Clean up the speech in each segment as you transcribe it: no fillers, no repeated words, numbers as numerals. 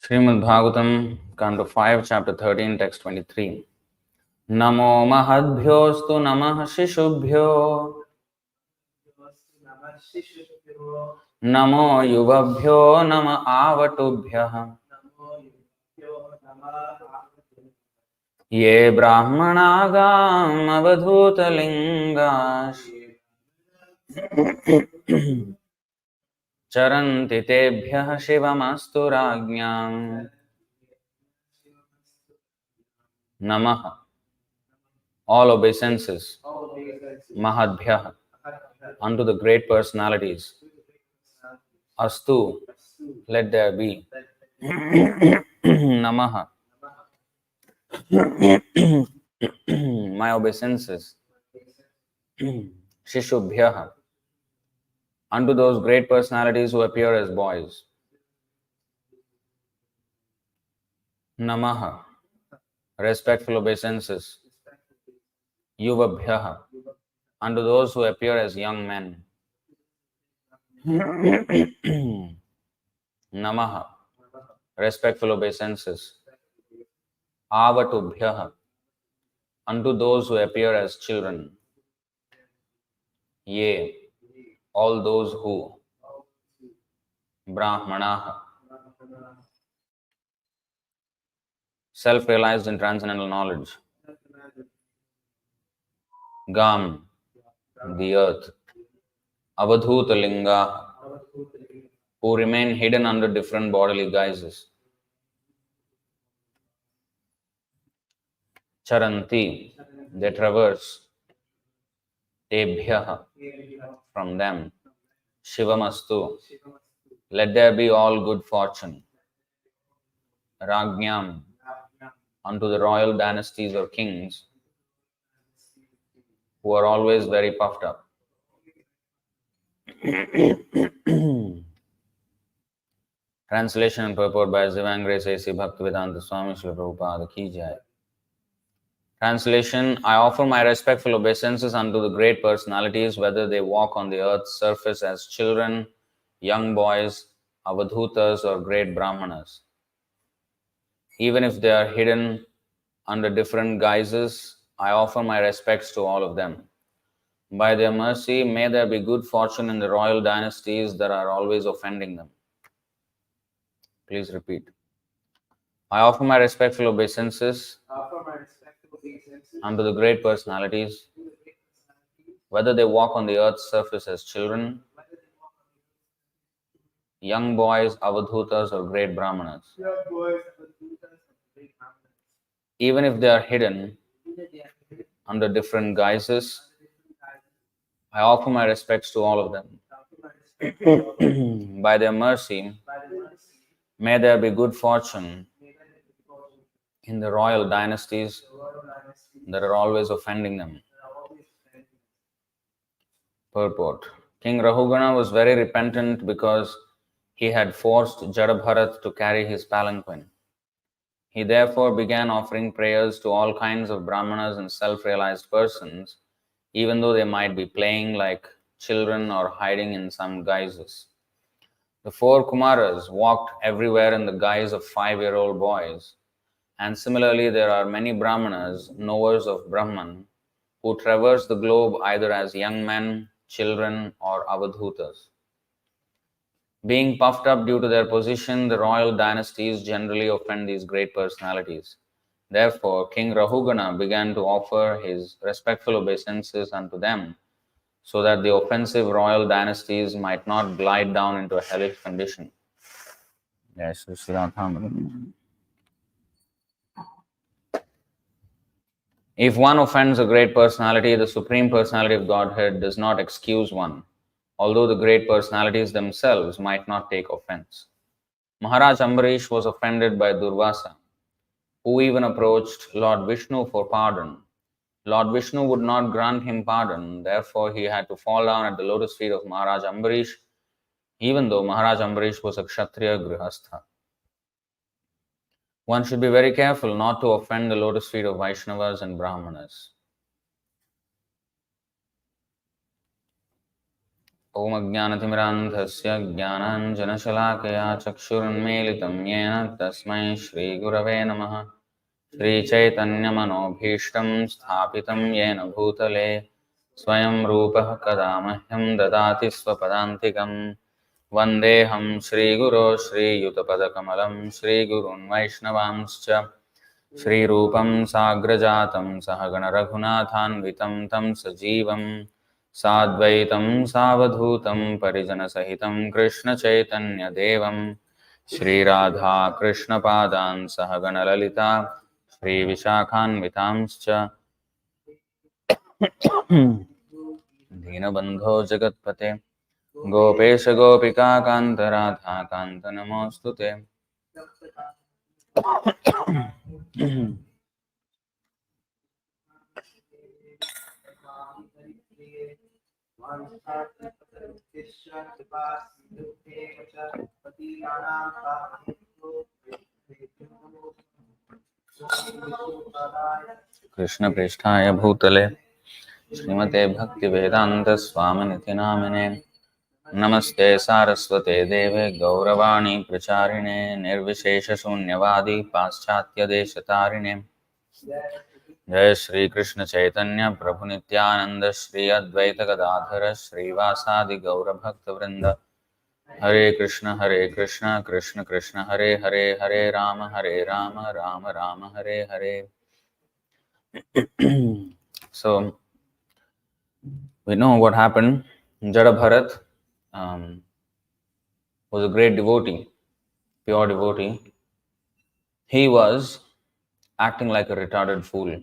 Srimad Bhagavatam, Canto 5, Chapter 13, Text 23. Namo Mahadbhyostu Namah Shishubhyo Namo Yuvabhyo Nama Avatubhyah Ye Brahmanagam Avadhutalingash Charanti Tebhyah Shivamastu Rajñam Namaha. All obeisances, Mahadbhyah, unto the great personalities. Astu, let there be. Namaha. My obeisances. Shishubhyah, unto those great personalities who appear as boys. Namaha. Respectful obeisances. Yuvabhyah, unto those who appear as young men. Namaha. Respectful obeisances. Avatubhyah, unto those who appear as children. Ye, all those who. Brahmanaha, self-realized in transcendental knowledge. Gam, the earth. Avadhuta linga, who remain hidden under different bodily guises. Charanti, they traverse. Tebhyah, from them. Shivamastu, let there be all good fortune. Rajñam, unto the royal dynasties or kings, who are always very puffed up. Translation and purport by Zivangrace A.C. Bhaktivedanta Swami Srila Prabhupada Ki Jai. Translation: I offer my respectful obeisances unto the great personalities, whether they walk on the earth's surface as children, young boys, avadhutas, or great brahmanas. Even if they are hidden under different guises, I offer my respects to all of them. By their mercy, may there be good fortune in the royal dynasties that are always offending them. Please repeat. I offer my respectful obeisances unto the great personalities, whether they walk on the earth's surface as children, young boys, avadhutas, or great brahmanas. Even if they are hidden under different guises, I offer my respects to all of them. By their mercy, may there be good fortune in the royal dynasties that are always offending them. Purport. King Rahugana was very repentant because he had forced Jadabharat to carry his palanquin. He therefore began offering prayers to all kinds of brahmanas and self-realized persons, even though they might be playing like children or hiding in some guises. The four Kumaras walked everywhere in the guise of 5-year-old boys, and similarly there are many brahmanas, knowers of Brahman, who traverse the globe either as young men, children, or avadhutas. Being puffed up due to their position, the royal dynasties generally offend these great personalities. Therefore, King Rahugana began to offer his respectful obeisances unto them, so that the offensive royal dynasties might not glide down into a hellish condition. Yes, if one offends a great personality, the Supreme Personality of Godhead does not excuse one, although the great personalities themselves might not take offense. Maharaj Ambarish was offended by Durvasa, who even approached Lord Vishnu for pardon. Lord Vishnu would not grant him pardon, therefore he had to fall down at the lotus feet of Maharaj Ambarish, even though Maharaj Ambarish was a Kshatriya Grihastha. One should be very careful not to offend the lotus feet of Vaishnavas and Brahmanas. ॐ अज्ञानतिमिरान्धस्य ज्ञानाञ्जनशलाकया चक्षुरुन्मीलितं येन तस्मै श्रीगुरवे नमः। श्रीचैतन्यमनोभीष्टं स्थापितं येन भूतले स्वयं रूपः कदा मह्यं ददाति स्वपदान्तिकं। वन्देऽहं श्रीगुरो श्रीयुतपदकमलं श्रीगुरून् वैष्णवांश्च श्रीरूपं साग्रजातं सहगणरघुनाथान्वितं तं सजीवं साद्वैतं सावधूतं परिजनसहितं कृष्णचैतन्यदेवं श्रीराधा कृष्णपादान् सहगणललिता श्रीविशाखान्वितांश्च दीनबन्धो जगत्पते गोपेश गोपिकान्त राधाकान्त नमोऽस्तु ते। कृष्ण पृष्ठाय भूतले श्रीमते भक्तिवेदांत स्वामिनिति नामिने नमस्ते सारस्वते देवे गौरवाणी प्रचारिणे निर्विशेष शून्यवादी पाश्चात्य देशतारिणे। जय श्री कृष्ण चैतन्य प्रभु नित्यानंद श्री अद्वैत गदाधर श्रीवासादि गौर भक्त वृंद। हरे Krishna Krishna Krishna Hare Hare Hare Ram Ram Ram Hare Hare. So we know what happened. Jada was a great devotee, pure devotee. He was acting like a retarded fool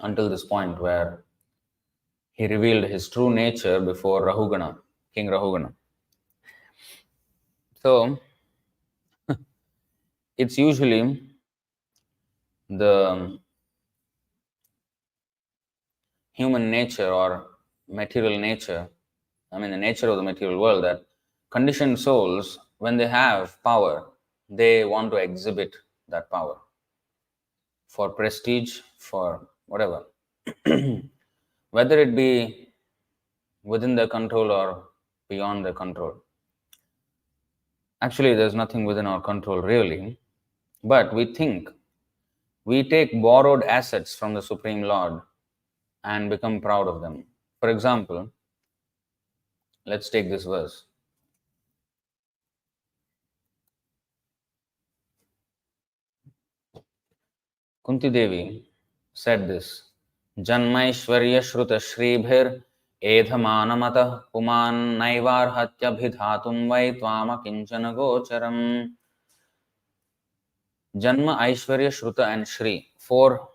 until this point where he revealed his true nature before Rahugana, King Rahugana. So it's usually the human nature or material nature, I mean the nature of the material world, that conditioned souls, when they have power, they want to exhibit that power for prestige, for whatever. Whether it be within their control or beyond their control. Actually, there's nothing within our control really, but we think we take borrowed assets from the Supreme Lord and become proud of them. For example, let's take this verse. Kunti Devi said this, Janmaishwarya Shruta Shribhir Edhamanamata Puman Naivar Hatyabhidhatum Vai Tvama Kinchana Gocharam. Janma, Aishwarya, Shruta and Shri, four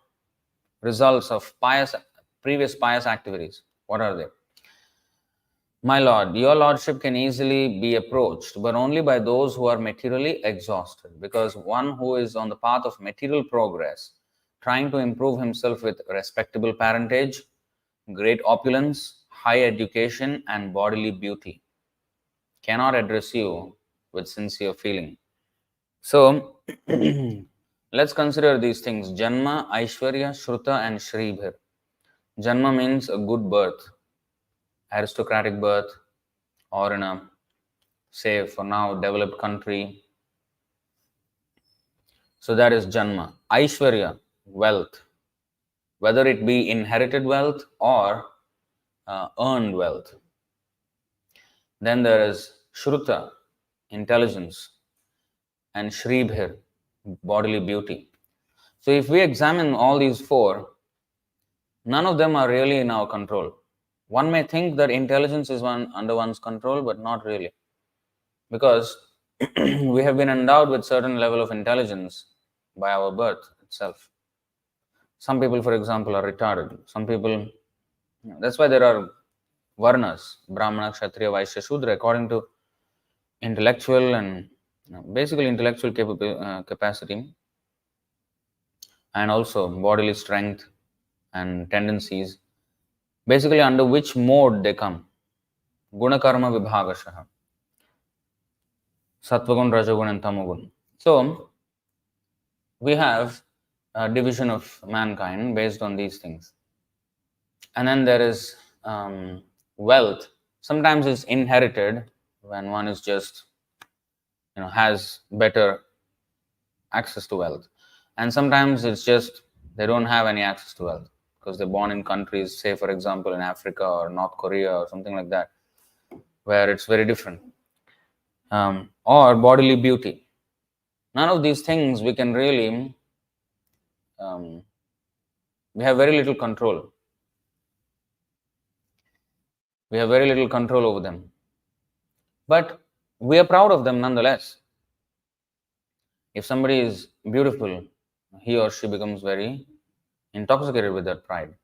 results of previous pious activities. What are they? My Lord, your Lordship can easily be approached, but only by those who are materially exhausted. Because one who is on the path of material progress, trying to improve himself with respectable parentage, great opulence, high education, and bodily beauty, cannot address you with sincere feeling. So, let's consider these things. Janma, Aishwarya, Shruta, and Shribhir. Janma means a good birth, aristocratic birth, or in a, say, for now, developed country. So that is Janma. Aishwarya, wealth, whether it be inherited wealth or earned wealth. Then there is Shruta, intelligence, and Shribhir, bodily beauty. So if we examine all these four, none of them are really in our control. One may think that intelligence is under one's control, but not really. Because we have been endowed with certain level of intelligence by our birth itself. Some people, for example, are retarded. Some people, that's why there are varnas, Brahmana, Kshatriya, Vaishya, Shudra, according to intellectual and basically intellectual capacity, and also bodily strength and tendencies, basically under which mode they come. Guna karma vibhagashaha. Sattvagun, Rajagun, and Tamagun. So, we have a division of mankind based on these things. And then there is wealth, Sometimes it's inherited when one is just, has better access to wealth. And sometimes it's just they don't have any access to wealth because they're born in countries, say for example in Africa or North Korea or something like that, where it's very different. Or bodily beauty. None of these things we can really, we have very little control. We have very little control over them. But we are proud of them nonetheless. If somebody is beautiful, he or she becomes very intoxicated with that pride.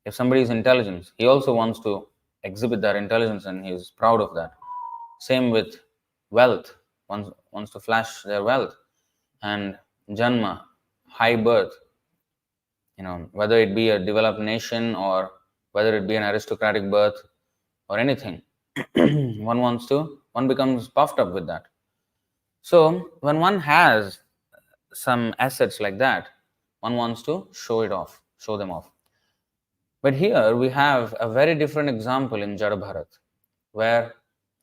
If somebody is intelligent, he also wants to exhibit that intelligence and he is proud of that. Same with wealth, wants to flash their wealth. And janma, high birth, whether it be a developed nation or whether it be an aristocratic birth or anything, one becomes puffed up with that. So when one has some assets like that, one wants to show them off. But here we have a very different example in Jada Bharat, where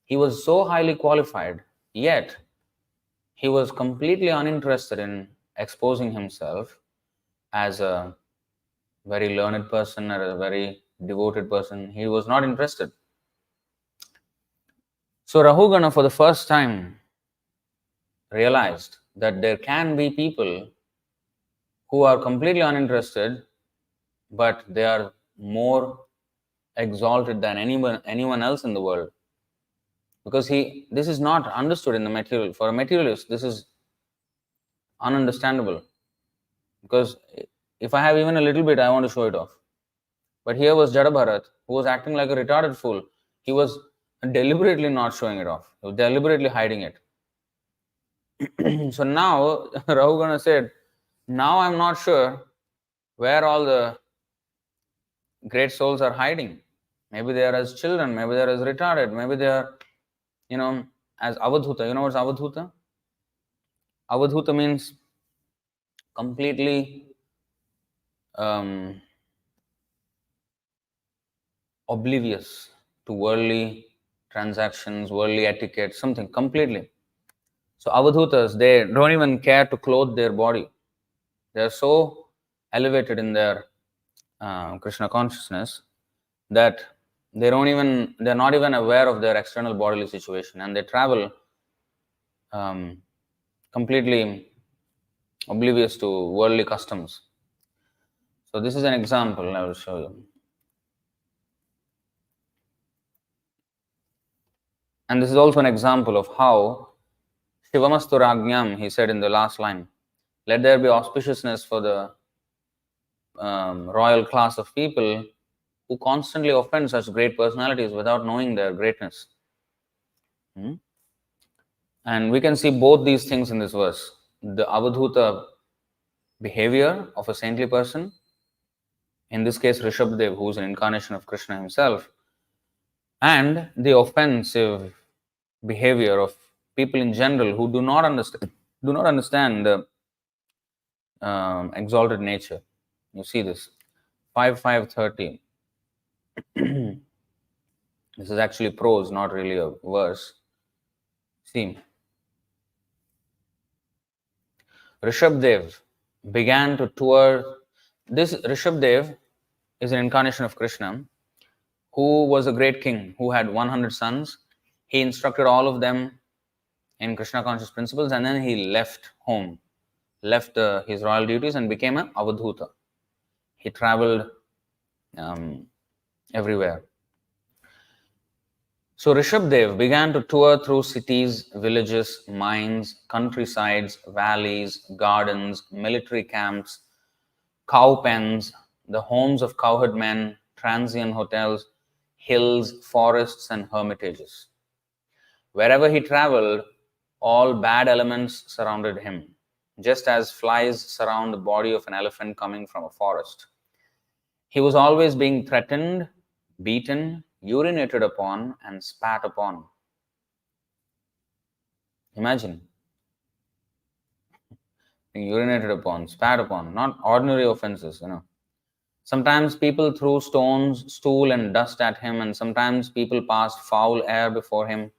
he was so highly qualified, yet he was completely uninterested in exposing himself as a very learned person or a very devoted person. He was not interested. So Rahugana, for the first time, realized that there can be people who are completely uninterested, but they are more exalted than anyone else in the world. Because this is not understood in the material. For a materialist, this is ununderstandable. Because if I have even a little bit, I want to show it off. But here was Jada Bharat, who was acting like a retarded fool. He was deliberately not showing it off. He was deliberately hiding it. So now, Rahugana said, now I'm not sure where all the great souls are hiding. Maybe they are as children, maybe they are as retarded, maybe they are, as Avadhuta. You know what's Avadhuta? Avadhuta means completely oblivious to worldly transactions, worldly etiquette, something completely. So Avadhutas, they don't even care to clothe their body. They are so elevated in their Krishna consciousness that they're not even aware of their external bodily situation, and they travel completely oblivious to worldly customs. So this is an example I will show you. And this is also an example of how Shivamastu Rajñam, he said in the last line, let there be auspiciousness for the royal class of people who constantly offend such great personalities without knowing their greatness. And we can see both these things in this verse. The Avadhuta behavior of a saintly person, in this case Rishabdev, who is an incarnation of Krishna himself, and the offensive behavior of people in general who do not understand the exalted nature. You see this 5:5:30. This is actually prose, not really a verse. See, Rishabdev began to tour. This Rishabdev is an incarnation of Krishna, who was a great king who had 100 sons. He instructed all of them in Krishna conscious principles, and then he left home, left his royal duties, and became an Avadhuta. He traveled everywhere. So Rishabdev began to tour through cities, villages, mines, countrysides, valleys, gardens, military camps, cow pens, the homes of cowherd men, transient hotels, hills, forests, and hermitages. Wherever he traveled, all bad elements surrounded him, just as flies surround the body of an elephant coming from a forest. He was always being threatened, beaten, urinated upon, and spat upon. Imagine. Being urinated upon, spat upon, not ordinary offenses, Sometimes people threw stones, stool, and dust at him, and sometimes people passed foul air before him.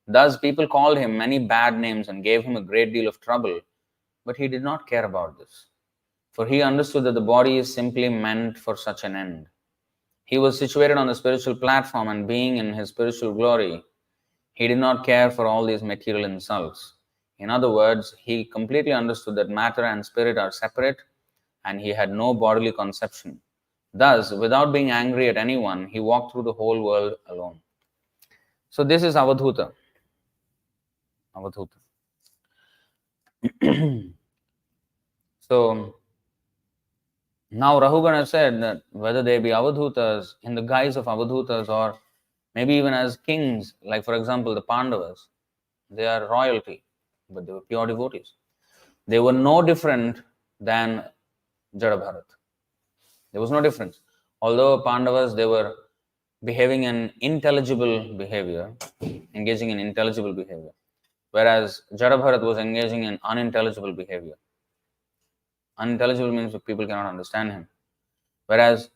Thus, people called him many bad names and gave him a great deal of trouble, but he did not care about this, for he understood that the body is simply meant for such an end. He was situated on the spiritual platform, and being in his spiritual glory, he did not care for all these material insults. In other words, he completely understood that matter and spirit are separate, and he had no bodily conception. Thus, without being angry at anyone, he walked through the whole world alone. So this is Avadhuta. Avadhuta. So now Rahugana said that whether they be Avadhutas in the guise of Avadhutas or maybe even as kings, like for example the Pandavas, they are royalty, but they were pure devotees. They were no different than Jadabharat. There was no difference. Although Pandavas, they were behaving in intelligible behavior, engaging in intelligible behavior, whereas Jadabharat was engaging in unintelligible behavior. Unintelligible means that people cannot understand him. Whereas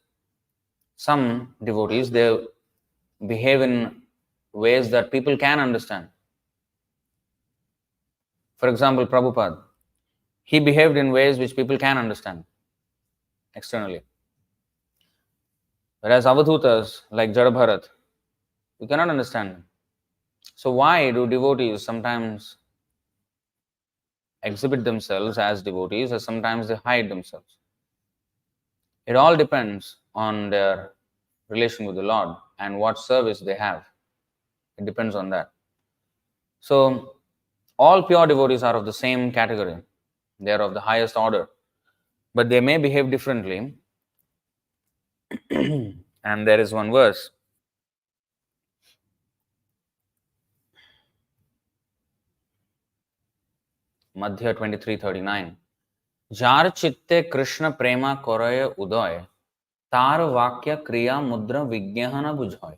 some devotees, they behave in ways that people can understand. For example, Prabhupada, he behaved in ways which people can understand externally. Whereas Avadhutas, like Jadabharat, you cannot understand them. So why do devotees sometimes exhibit themselves as devotees, or sometimes they hide themselves? It all depends on their relation with the Lord and what service they have. It depends on that. So all pure devotees are of the same category. They are of the highest order, but they may behave differently. And there is one verse, Madhya 23:39. Jar chitte Krishna prema koraya udoy, tar vakya kriya mudra vigyahana bujhoy.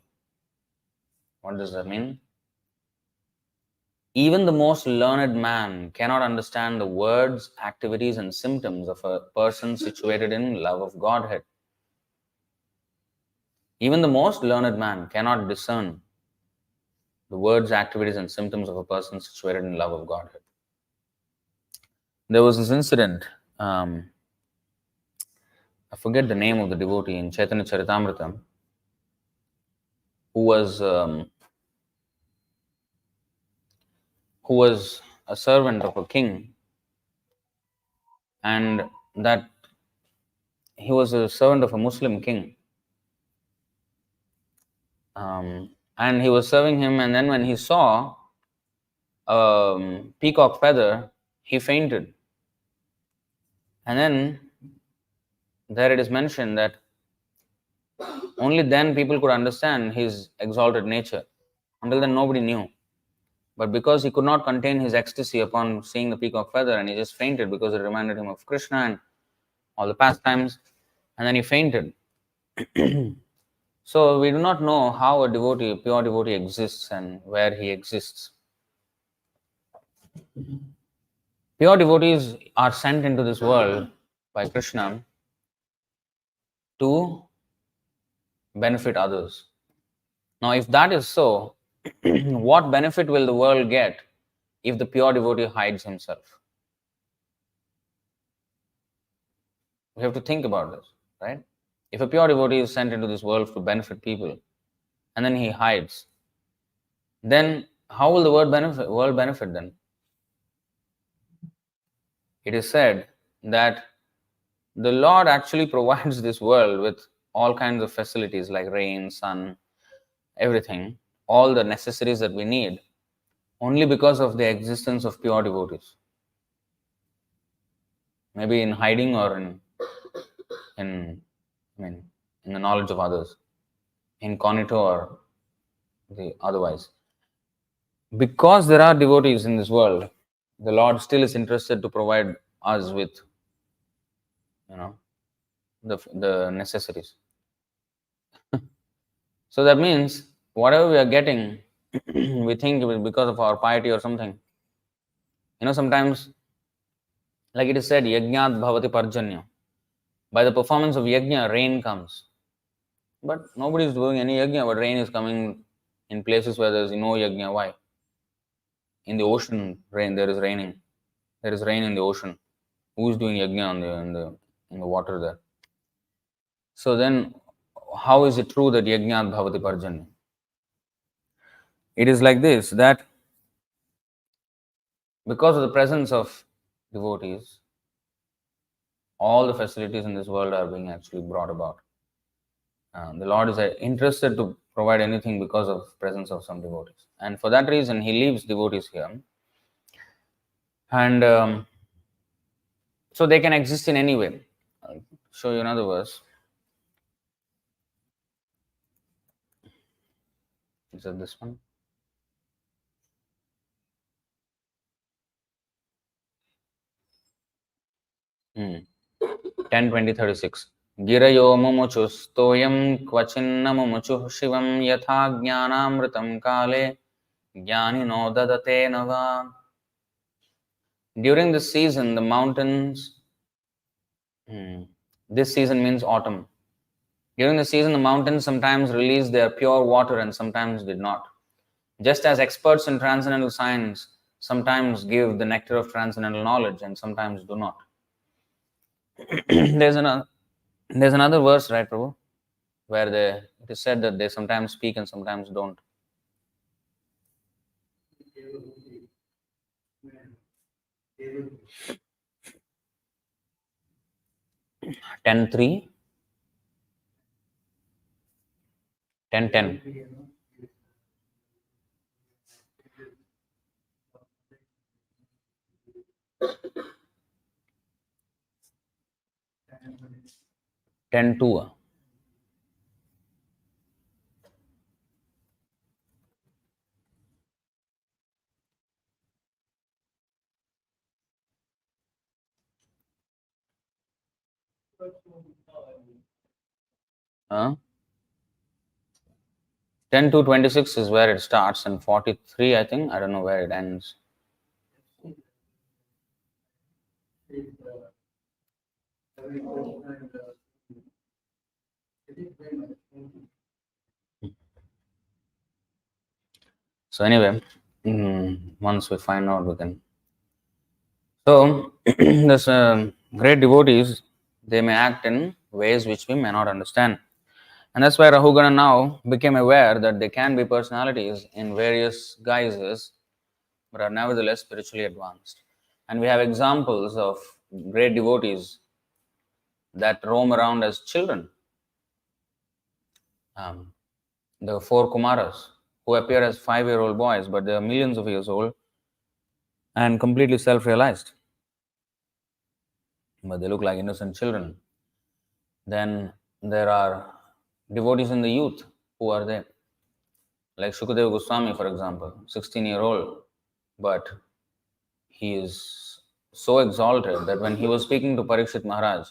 What does that mean? Even the most learned man cannot understand the words, activities, and symptoms of a person situated in love of Godhead. Even the most learned man cannot discern the words, activities, and symptoms of a person situated in love of Godhead. There was this incident, I forget the name of the devotee in Chaitanya Charitamrita, who was a servant of a king, and that he was a servant of a Muslim king. And he was serving him, and then when he saw a peacock feather, he fainted. And then there it is mentioned that only then people could understand his exalted nature. Until then, nobody knew. But because he could not contain his ecstasy upon seeing the peacock feather, and he just fainted because it reminded him of Krishna and all the pastimes, and then he fainted. So we do not know how a devotee, a pure devotee, exists and where he exists. Pure devotees are sent into this world by Krishna to benefit others. Now, if that is so, what benefit will the world get if the pure devotee hides himself? We have to think about this, right? If a pure devotee is sent into this world to benefit people, and then he hides, then how will the world benefit then? It is said that the Lord actually provides this world with all kinds of facilities like rain, sun, everything, all the necessaries that we need, only because of the existence of pure devotees. Maybe in hiding or in the knowledge of others, incognito or the otherwise. Because there are devotees in this world, the Lord still is interested to provide us with, the necessities. So that means whatever we are getting, we think it is because of our piety or something. Sometimes, like it is said, yajnat bhavati parjanya. By the performance of yajna, rain comes. But nobody is doing any yajna, but rain is coming in places where there is no yajna. Why? In the ocean, rain, there is raining. There is rain in the ocean. Who is doing yajna in the water there? So then, how is it true that yajnat bhavati parjanya? It is like this, that because of the presence of devotees, all the facilities in this world are being actually brought about. The Lord is interested to provide anything because of presence of some devotees, and for that reason, He leaves devotees here, and so they can exist in any way. I'll show you another verse. Is it this one? Hmm. 10:20:36. गिरयो मुमुचुस्तोयं क्वचिन्न मुमुचुः शिवं यथा ज्ञानामृतं काले ज्ञानिनो ददते न वा. During this season, the mountains, this season means autumn. During the season, the mountains sometimes release their pure water and sometimes did not. Just as experts in transcendental science sometimes give the nectar of transcendental knowledge and sometimes do not. There's another verse, right, Prabhu, where it is said that they sometimes speak and sometimes don't. Ten three, 10:10. 10:2. Huh? 10:26 is where it starts, and 43, I think, I don't know where it ends. So anyway, once we find out, we can. So there's great devotees. They may act in ways which we may not understand, and that's why Rahugana now became aware that they can be personalities in various guises, but are nevertheless spiritually advanced. And we have examples of great devotees that roam around as children. Um, the four Kumaras, who appear as 5-year-old boys, but they are millions of years old and completely self realized. But they look like innocent children. Then there are devotees in the youth. Who are they? Like Shukadeva Goswami, for example, 16-year-old, but he is so exalted that when he was speaking to Parikshit Maharaj,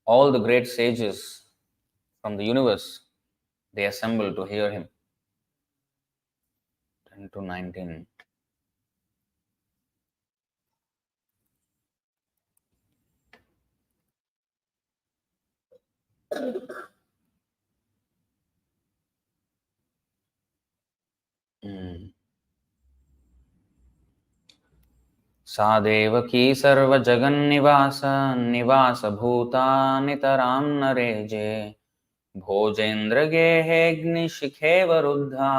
all the great sages from the universe, they assembled to hear him. 10-19. सा देवकी सर्वजगन्निवास निवास भूता नितरां नरेजे भोजेन्द्र गेहेऽग्निशिखे वरुद्धा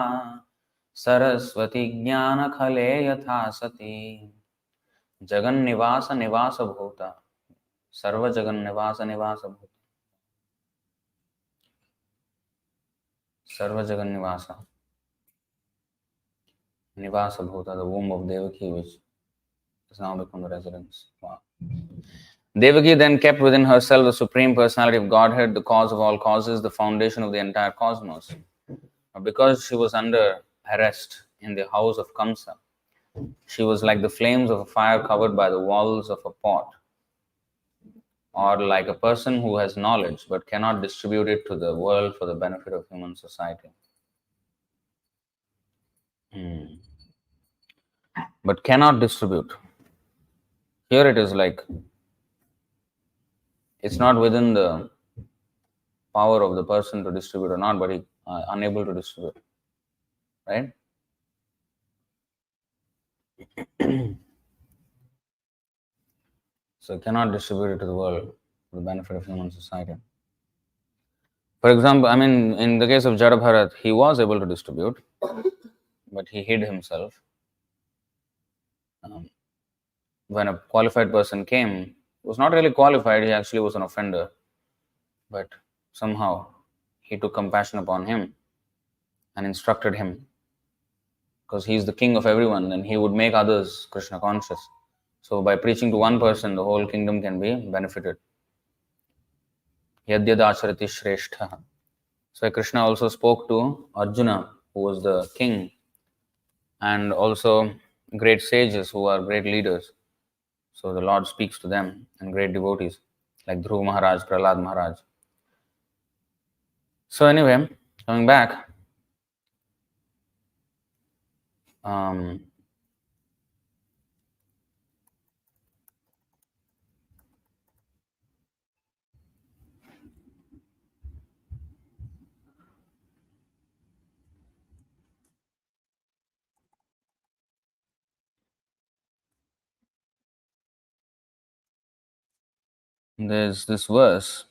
सरस्वती ज्ञानखले यथा सती. जगन्निवास निवास भूता सर्वजगन्निवास निवास भूता सर्वजगन्निवास निवास bhuta, the womb of Devaki, which has now become the residence. Wow. Devaki then kept within herself the Supreme Personality of Godhead, the cause of all causes, the foundation of the entire cosmos. Because she was under arrest in the house of Kamsa, she was like the flames of a fire covered by the walls of a pot, or like a person who has knowledge but cannot distribute it to the world for the benefit of human society. But cannot distribute. Here it is like It's not within the power of the person to distribute or not, but he unable to distribute, right? So cannot distribute it to the world for the benefit of human society. For example, I mean, in the case of Jada Bharat, he was able to distribute, but he hid himself. Um, when a qualified person came, he was not really qualified, he actually was an offender, but somehow he took compassion upon him and instructed him, because he is the king of everyone and he would make others Krishna conscious. So by preaching to one person, the whole kingdom can be benefited. Yadyad acharati shrestha. So Krishna also spoke to Arjuna, who was the king, and also great sages who are great leaders. So the Lord speaks to them and great devotees like Dhruv Maharaj, Prahlad Maharaj. So anyway, coming back, um, there's this verse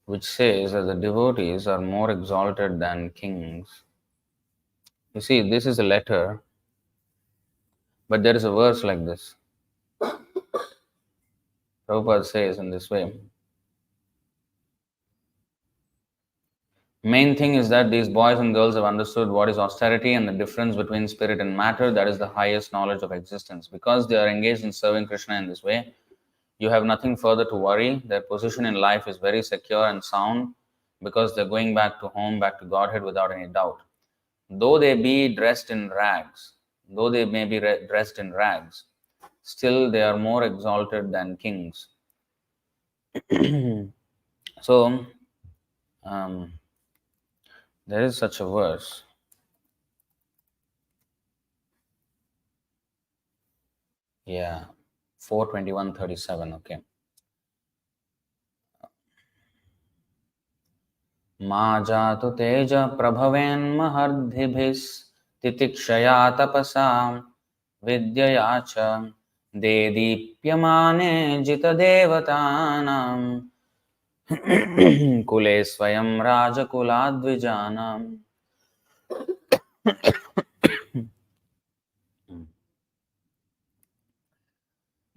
which says that the devotees are more exalted than kings. You see, this is a letter, but there is a verse like this. Prabhupada says in this way. Main thing is that these boys and girls have understood what is austerity and the difference between spirit and matter. That is the highest knowledge of existence. Because they are engaged in serving Krishna in this way, you have nothing further to worry. Their position in life is very secure and sound because they're going back to home, back to Godhead without any doubt. Though they be dressed in rags, though they may be dressed in rags, still they are more exalted than kings. So, um, there is such a verse. Yeah, 4:21:37. Okay. मा जातु तेज प्रभवेन्महर्द्भिः तितिक्षया तपसा विद्यया च देदीप्यमाने जितदेवतानां कुले स्वयं राजकुलाद्विजानाम्.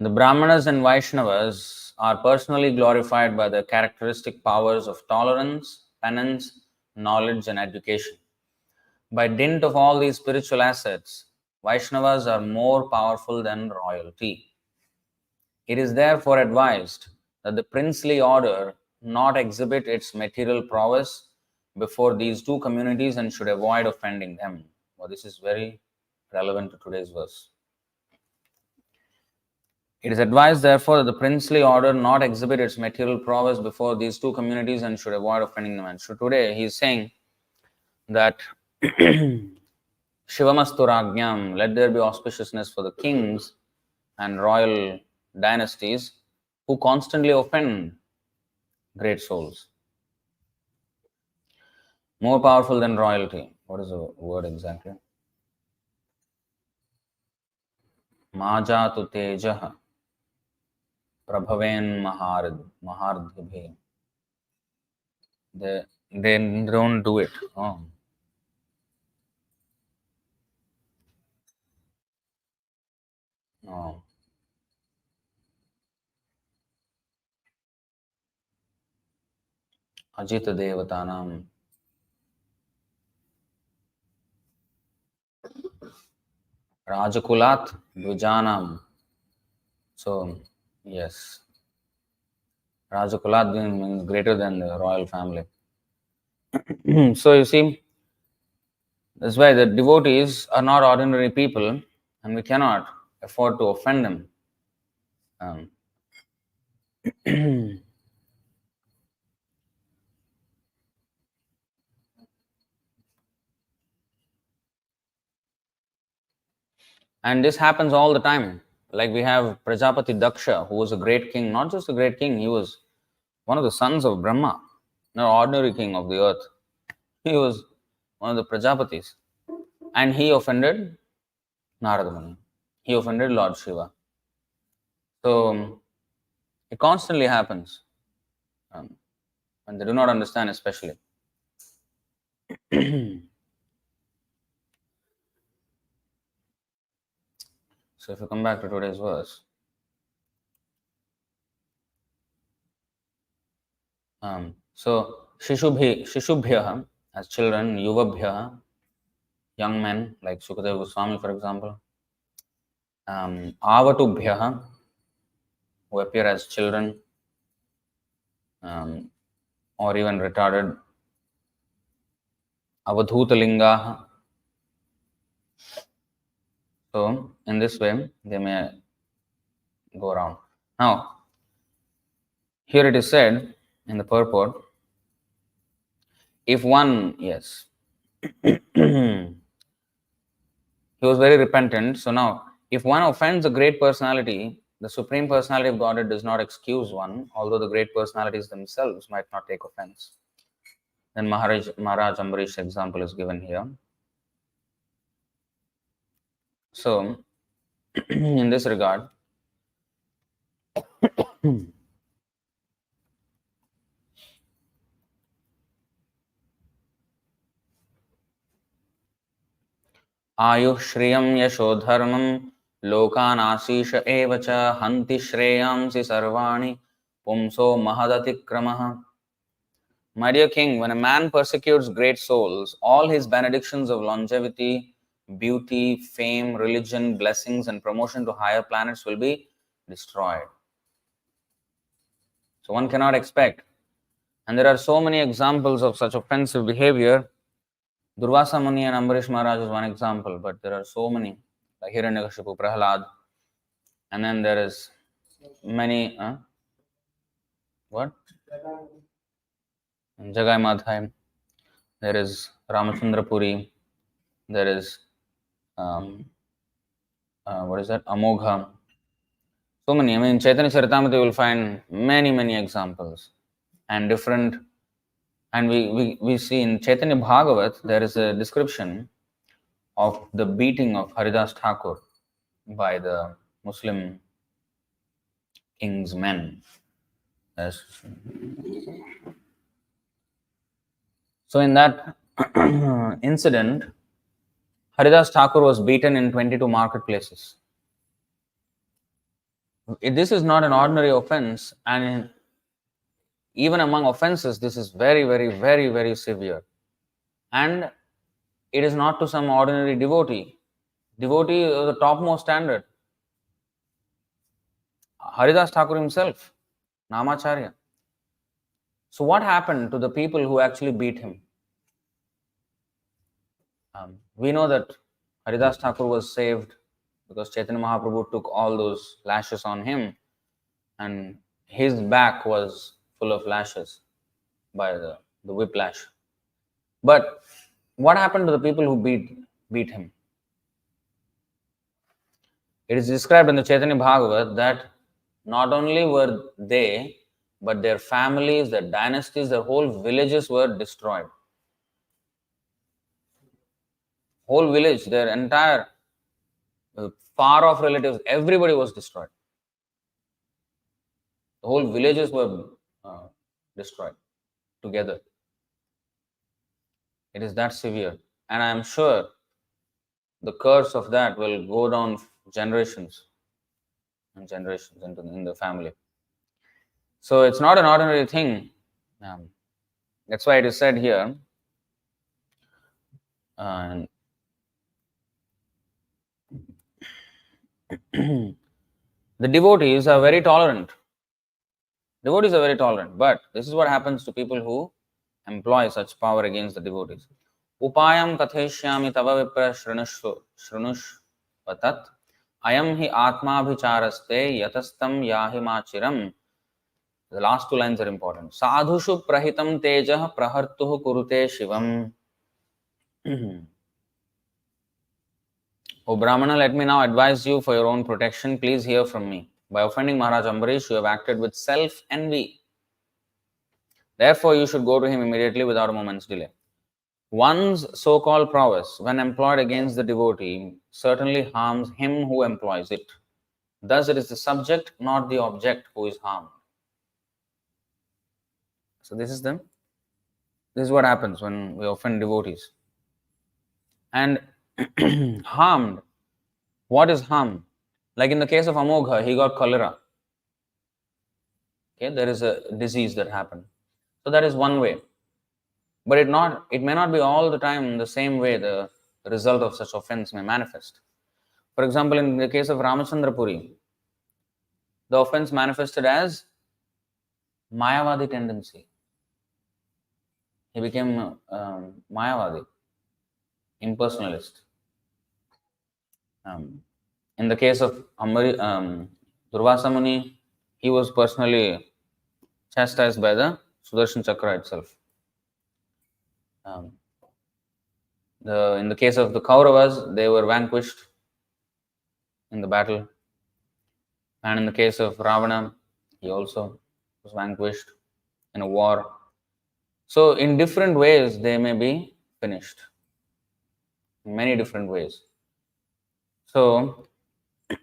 The Brahmanas and Vaishnavas are personally glorified by the characteristic powers of tolerance, penance, knowledge, and education. By dint of all these spiritual assets, Vaishnavas are more powerful than royalty. It is therefore advised that the princely order not exhibit its material prowess before these two communities and should avoid offending them. Well, this is very relevant to today's verse. It is advised, therefore, that the princely order not exhibit its material prowess before these two communities and should avoid offending them. And so today he is saying that Shivamastu Rajñam, let there be auspiciousness for the kings and royal dynasties who constantly offend great souls. More powerful than royalty. What is the word exactly? Majatu tejah prabhaven mahardhibhe. They don't do it. Oh. No. Ajita devatanam. Rajakulat dvijanam. So, yes. Rajakulat means greater than the royal family. So, you see, that's why the devotees are not ordinary people and we cannot afford to offend them. Um, and this happens all the time. Like we have Prajapati Daksha, who was a great king, not just a great king, he was one of the sons of Brahma, no ordinary king of the earth. He was one of the Prajapatis. And he offended Narada Muni. He offended Lord Shiva. So it constantly happens. And they do not understand, especially. So if you come back to today's verse, so Shishubhya as children, Yuvabhya, young men like Sukadeva Goswami, for example, Avatubhya, who appear as children, or even retarded, Avadhutalinga. So in this way, they may go around. Now, here it is said in the purport, if one, yes, he was very repentant. So now, if one offends a great personality, the Supreme Personality of Godhead does not excuse one, although the great personalities themselves might not take offense. Then Maharaj Ambarish's example is given here. So, in this regard, आयुः श्रियं यशो धर्मं लोकान् आशीष एव च हन्ति श्रेयांसि सर्वाणि पुंसो महदतिक्रमः. My dear king, when a man persecutes great souls, all his benedictions of longevity, beauty, fame, religion, blessings, and promotion to higher planets will be destroyed. So one cannot expect. And there are so many examples of such offensive behavior. Durvasa Muni and Ambarish Maharaj is one example, but there are so many, like Hiranyakashipu, Prahlad, and then there is many, what? Jagai Madhai, there is Ramachandra Puri, there is, what is that? Amogha. So many. I mean, in Chaitanya Charitamrita you will find many examples and different. And we see in Chaitanya Bhagavat, there is a description of the beating of Haridas Thakur by the Muslim king's men. Yes. So in that incident, Haridas Thakur was beaten in 22 marketplaces. This is not an ordinary offense, and even among offenses, this is very severe. And it is not to some ordinary devotee. Devotee is the topmost standard. Haridas Thakur himself, Namacharya. So what happened to the people who actually beat him? We know that Haridas Thakur was saved because Chaitanya Mahaprabhu took all those lashes on him, and his back was full of lashes by the whiplash. But what happened to the people who beat him? It is described in the Chaitanya Bhagavat that not only were they, but their families, their dynasties, their whole villages were destroyed. Whole village, their entire far off relatives, everybody was destroyed. The whole villages were destroyed together. It is that severe. And I am sure the curse of that will go down generations and generations in the family. So it's not an ordinary thing. That's why it is said here, the devotees are very tolerant. Devotees are very tolerant, but this is what happens to people who employ such power against the devotees. Upayam katheshyami tava vipra shrunushvatat ayam hi atmabhicharaste yatastam yahi machiram. The last two lines are important. Sadhushu prahitam tejah prahartuhu kurute shivam. O Brahmana, let me now advise you for your own protection. Please hear from me. By offending Maharaj Ambarish, you have acted with self-envy. Therefore, you should go to him immediately without a moment's delay. One's so called prowess, when employed against the devotee, certainly harms him who employs it. Thus, it is the subject, not the object, who is harmed. So, this is what happens when we offend devotees. And harmed, what is harm? Like in the case of Amogha, he got cholera. Okay, there is a disease that happened. So that is one way. But it may not be all the time the same way the result of such offense may manifest. For example, in the case of Ramachandra Puri, the offense manifested as Mayavadi tendency. He became Mayavadi, impersonalist. Um, in the case of Durvasa Muni, he was personally chastised by the Sudarshan Chakra itself. Um, in the case of the Kauravas, they were vanquished in the battle. And in the case of Ravana, he also was vanquished in a war. So, in different ways, they may be finished. In many different ways. So,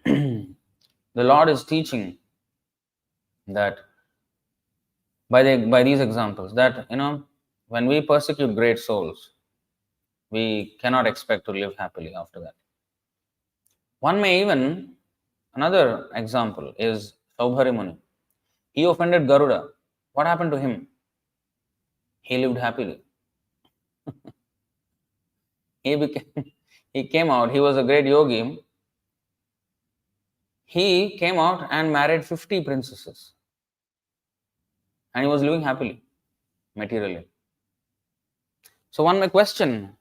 the Lord is teaching that by these examples that when we persecute great souls, we cannot expect to live happily after that. One may even another example is Saubhari Muni. He offended Garuda. What happened to him? He lived happily. he became he came out. He was a great yogi. He came out and married 50 princesses, and he was living happily materially. So one may question,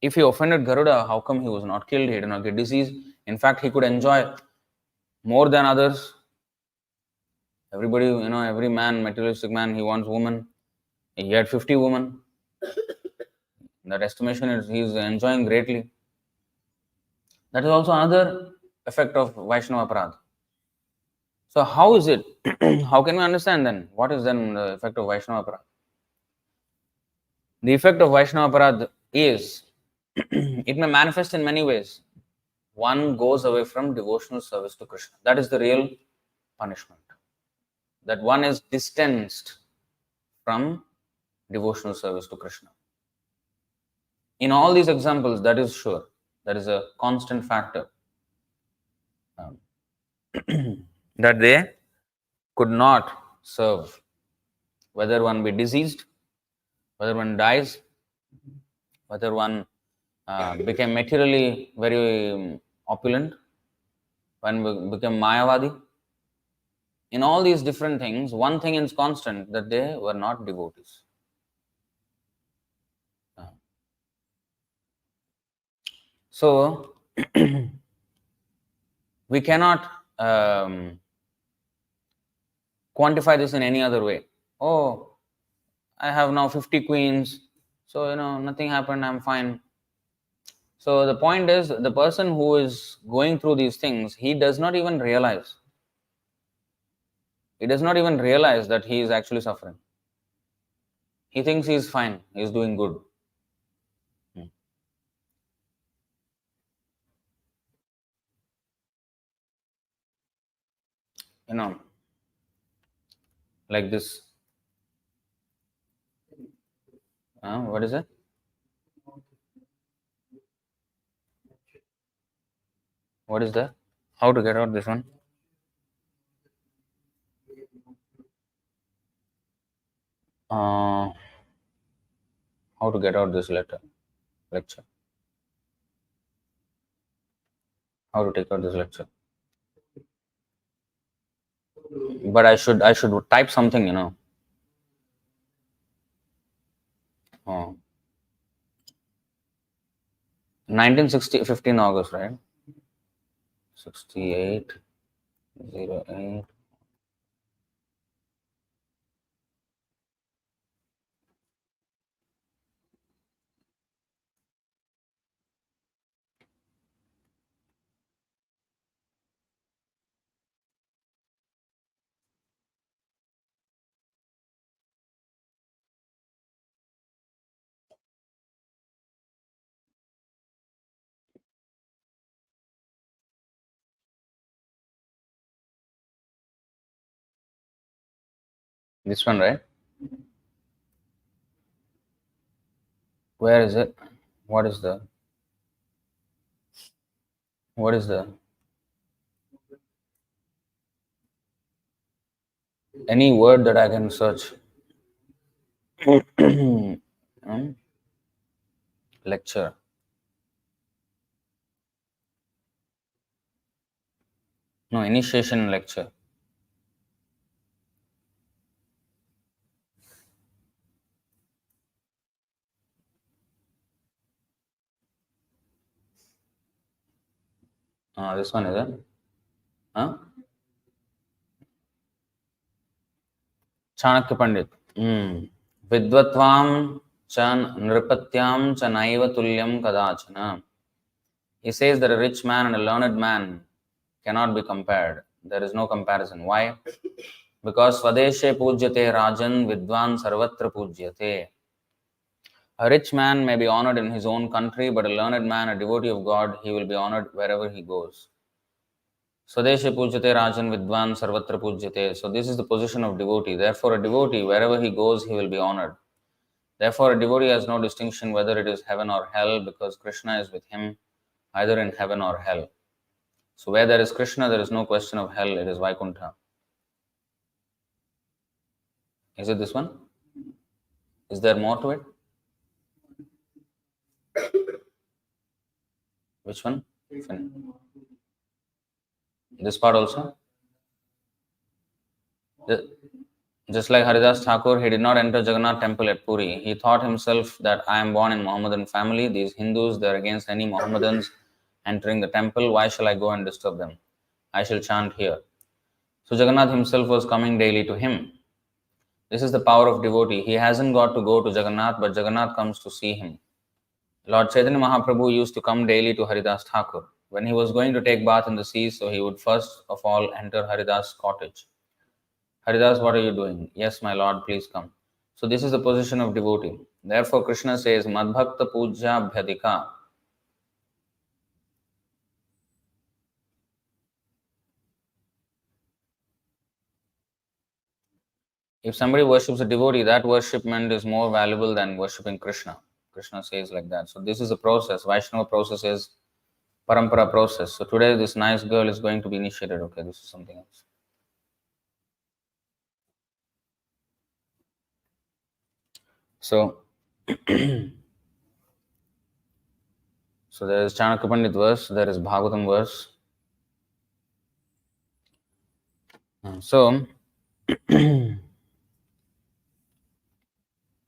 if he offended Garuda, how come he was not killed? He did not get disease. In fact, he could enjoy more than others. Everybody, every man, materialistic man, he wants woman. He had 50 women. That estimation is he is enjoying greatly. That is also another effect of Vaishnava Aparadha. So how is it? How can we understand then? What is then the effect of Vaishnava Aparadha? The effect of Vaishnava Aparadha is it may manifest in many ways. One goes away from devotional service to Krishna. That is the real punishment. That one is distanced from devotional service to Krishna. In all these examples, that is sure. That is a constant factor. That they could not serve. Whether one be diseased, whether one dies, whether one became materially very opulent, when we became Mayavadi. In all these different things, one thing is constant, that they were not devotees. So, we cannot quantify this in any other way. Oh, I have now 50 queens, so nothing happened, I'm fine. So the point is, the person who is going through these things, he does not even realize. He does not even realize that he is actually suffering. He thinks he is fine, he is doing good. Like this. What is it? What is that? How to get out this one? How to get out this lecture? How to take out this lecture? But I should type something, 1960, 15 August, right? 68, 08. This one, right? Where is it? What is the? What is the? Any word that I can search? Lecture. No, initiation lecture. This one is it? Huh? Chanakya Pandit. Vidvatvam chan nripatyam chanaiva tulyam kadachana. He says that a rich man and a learned man cannot be compared. There is no comparison. Why? Because Swadeshe pujyate rajan vidwan sarvatra pujyate. A rich man may be honored in his own country, but a learned man, a devotee of God, he will be honored wherever he goes. Swadeshe pujyate rajan vidwan sarvatra pujyate. So this is the position of devotee. Therefore, a devotee, wherever he goes, he will be honored. Therefore, a devotee has no distinction whether it is heaven or hell, because Krishna is with him either in heaven or hell. So where there is Krishna, there is no question of hell, it is Vaikuntha. Is it this one? Is there more to it? Which one? This part also? Just like Haridas Thakur, he did not enter Jagannath temple at Puri. He thought himself that I am born in Mohammedan family. These Hindus, they are against any Mohammedans entering the temple. Why shall I go and disturb them? I shall chant here. So Jagannath himself was coming daily to him. This is the power of devotee. He hasn't got to go to Jagannath, but Jagannath comes to see him. Lord Chaitanya Mahaprabhu used to come daily to Haridas Thakur. When he was going to take bath in the sea, so he would first of all enter Haridas' cottage. Haridas, what are you doing? Yes, my Lord, please come. So this is the position of devotee. Therefore, Krishna says, Madbhakta Pujya Bhyadika. If somebody worships a devotee, that worshipment is more valuable than worshipping Krishna. Krishna says like that. So this is a process. Vaishnava process is parampara process. So today this nice girl is going to be initiated. Okay, this is something else. So, so there is Chanakya Pandit verse, there is Bhagavatam verse. So,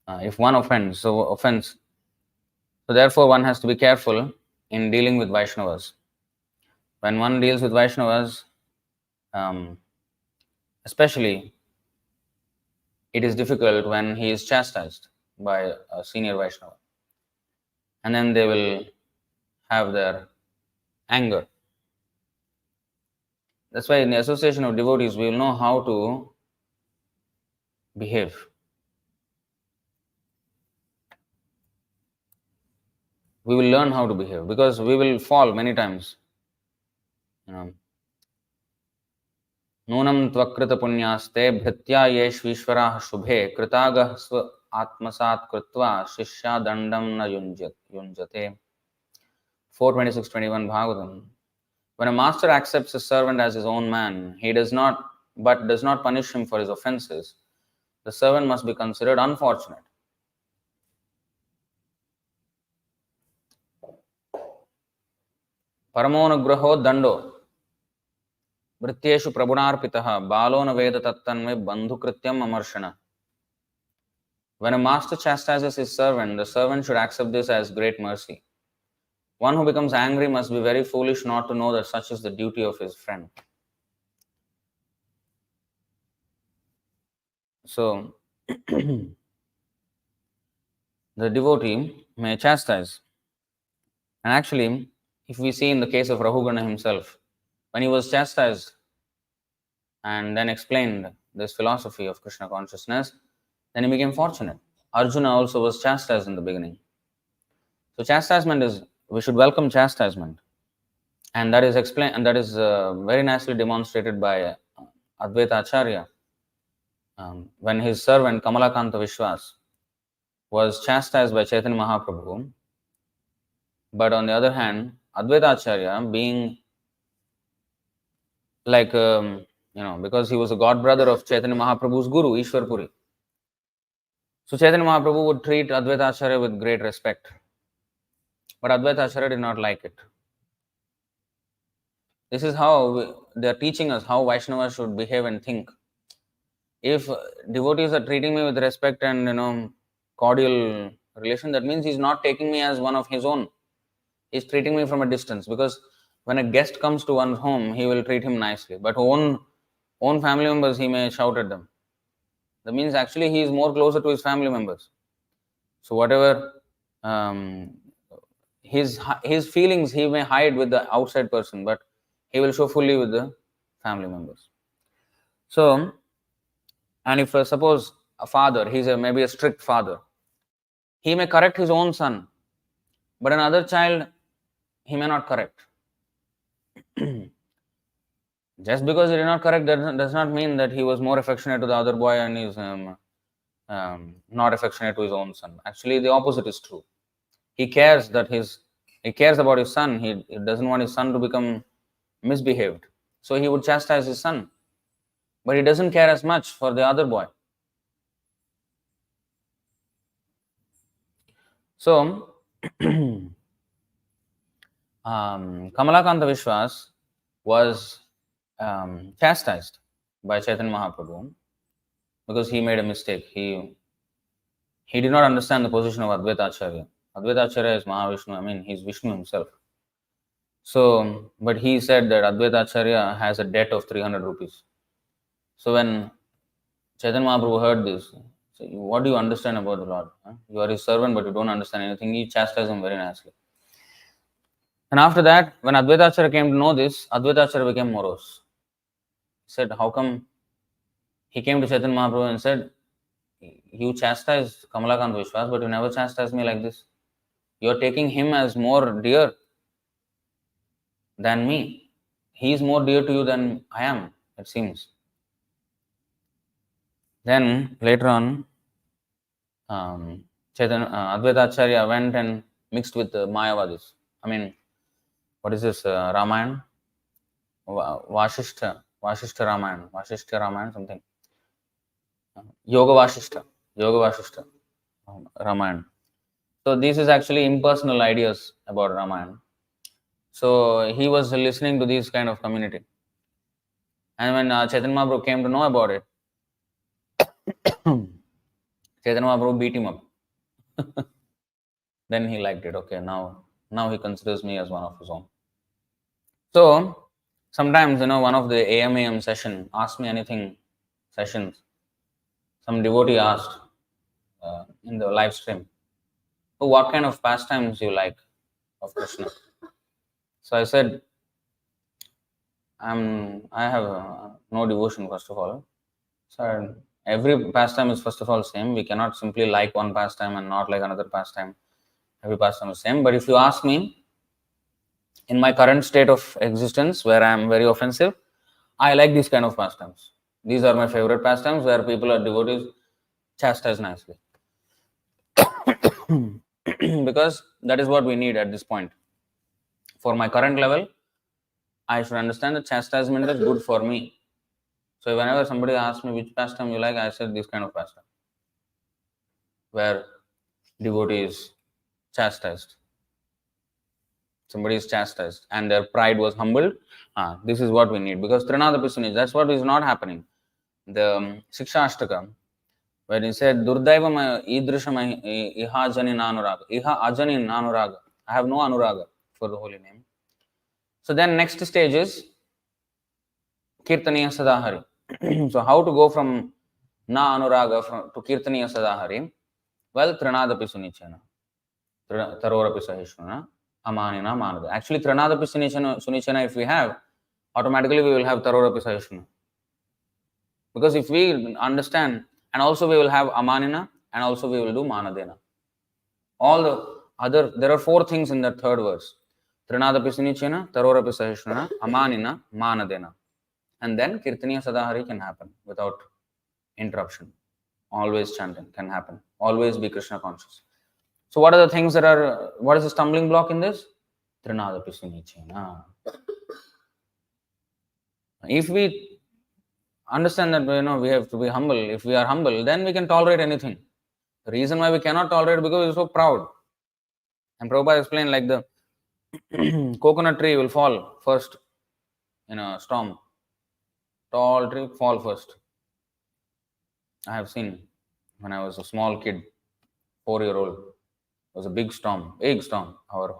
if one offends, so therefore one has to be careful in dealing with Vaishnavas. When one deals with Vaishnavas, especially, it is difficult when he is chastised by a senior Vaishnava. And then they will have their anger. That's why in the association of devotees, we will know how to behave. We will learn how to behave because we will fall many times. Nunam tvakrita punyaste bhritya yeshvishvarah shubhe kritagah sva atmasat kritva shishya dandam na yunjate. 4:26-21 Bhagavatam. When a master accepts a servant as his own man, he does not punish him for his offenses. The servant must be considered unfortunate. Paramonagraho dando Vrityeshu prabhunarpitaha balo na veda tattanve bandhu krityam amarshana. When a master chastises his servant, the servant should accept this as great mercy. One who becomes angry must be very foolish not to know that such is the duty of his friend. So, the devotee may chastise. And actually, if we see in the case of Rahugana himself, when he was chastised and then explained this philosophy of Krishna consciousness, then he became fortunate. Arjuna also was chastised in the beginning. So chastisement is, we should welcome chastisement. And that is explained, and that is very nicely demonstrated by Advaita Acharya when his servant Kamalakanta Vishwas was chastised by Chaitanya Mahaprabhu, but on the other hand, Advaita Acharya, being like, because he was a god brother of Chaitanya Mahaprabhu's guru, Ishwar Puri. So Chaitanya Mahaprabhu would treat Advaita Acharya with great respect. But Advaita Acharya did not like it. This is how they are teaching us how Vaishnavas should behave and think. If devotees are treating me with respect and cordial relation, that means he's not taking me as one of his own. He's treating me from a distance, because when a guest comes to one's home, he will treat him nicely. But own family members, he may shout at them. That means actually he is more closer to his family members. So whatever his feelings he may hide with the outside person, but he will show fully with the family members. So, and if suppose a father, he's maybe a strict father, he may correct his own son, but another child he may not correct. Just because he did not correct, that does not mean that he was more affectionate to the other boy and is not affectionate to his own son. Actually, the opposite is true. He cares about his son. He doesn't want his son to become misbehaved. So he would chastise his son. But he doesn't care as much for the other boy. So, Kamalakanta Vishwas was chastised by Chaitanya Mahaprabhu because he made a mistake. He did not understand the position of Advaita Acharya. Advaita Acharya is Mahavishnu, he's Vishnu himself. So, but he said that Advaita Acharya has a debt of 300 rupees. So when Chaitanya Mahaprabhu heard this, he said, what do you understand about the Lord? You are his servant, but you don't understand anything. He chastised him very nicely. And after that, when Advaita Acharya came to know this, Advaita Acharya became morose. He said, how come? He came to Chaitanya Mahaprabhu and said, you chastised Kamalakanta Vishwas, but you never chastised me like this. You are taking him as more dear than me. He is more dear to you than I am, it seems. Then later on, Advaita Acharya went and mixed with the Mayavadis. What is this? Ramayana? Vasishtha Ramayana, something. Yoga Vasishtha Ramayana. So this is actually impersonal ideas about Ramayana. So he was listening to this kind of community. And when Chaitanya Mahaprabhu came to know about it, Chaitanya Mahaprabhu beat him up. Then he liked it. Okay, now he considers me as one of his own. So sometimes, one of the AMAM session, Ask Me Anything sessions, some devotee asked in the live stream, oh, what kind of pastimes you like of Krishna? So I said, I have no devotion, first of all. So every pastime is first of all same. We cannot simply like one pastime and not like another pastime. Every pastime is same. But if you ask me, in my current state of existence, where I am very offensive, I like these kind of pastimes. These are my favorite pastimes, where people are devotees chastised nicely. Because that is what we need at this point. For my current level, I should understand that chastisement is good for me. So whenever somebody asks me which pastime you like, I said this kind of pastime, where devotee is chastised. Somebody is chastised and their pride was humbled. This is what we need, because Trinada Pisunij, that's what is not happening. The Siksha Ashtaka, where he said, Durdaivam idrisham iha ajani nanuraga. Iha ajani nanuraga. I have no anuraga for the holy name. So then next stage is Kirtaniya Sadahari. So how to go from na anuraga to Kirtaniya Sadahari? Well, Trinada Pisunichana. Tarora Pisahishwana. Amanina Manada. Actually, Trinada Sunichana, if we have, automatically we will have Tarora Pisahishwana. Because if we understand, and also we will have Amanina, and also we will do Manadena. All the other, there are 4 things in the third verse. Trinada Pisunichana, Tarora Pisahishwana, Amanina, Manadena. And then Kirtaniya Sadahari can happen without interruption. Always chanting can happen. Always be Krishna conscious. So what are the things that are, what is the stumbling block in this? Trinadapi Sunichena. If we understand that, we have to be humble, if we are humble, then we can tolerate anything. The reason why we cannot tolerate because we're so proud. And Prabhupada explained like the coconut tree will fall first in a storm. Tall tree fall first. I have seen when I was a small kid, 4-year-old, it was a big storm. Our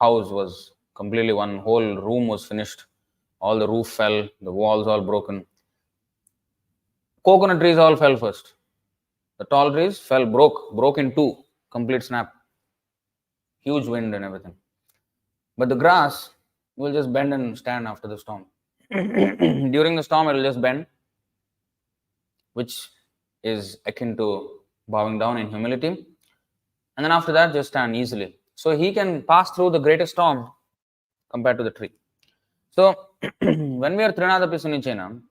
house was completely, one whole room was finished. All the roof fell, the walls all broken. Coconut trees all fell first. The tall trees broke in two, complete snap. Huge wind and everything. But the grass will just bend and stand after the storm. During the storm, it will just bend, which is akin to bowing down in humility. And then after that, just stand easily. So he can pass through the greatest storm compared to the tree. So when we are Trinadapi Sunichena,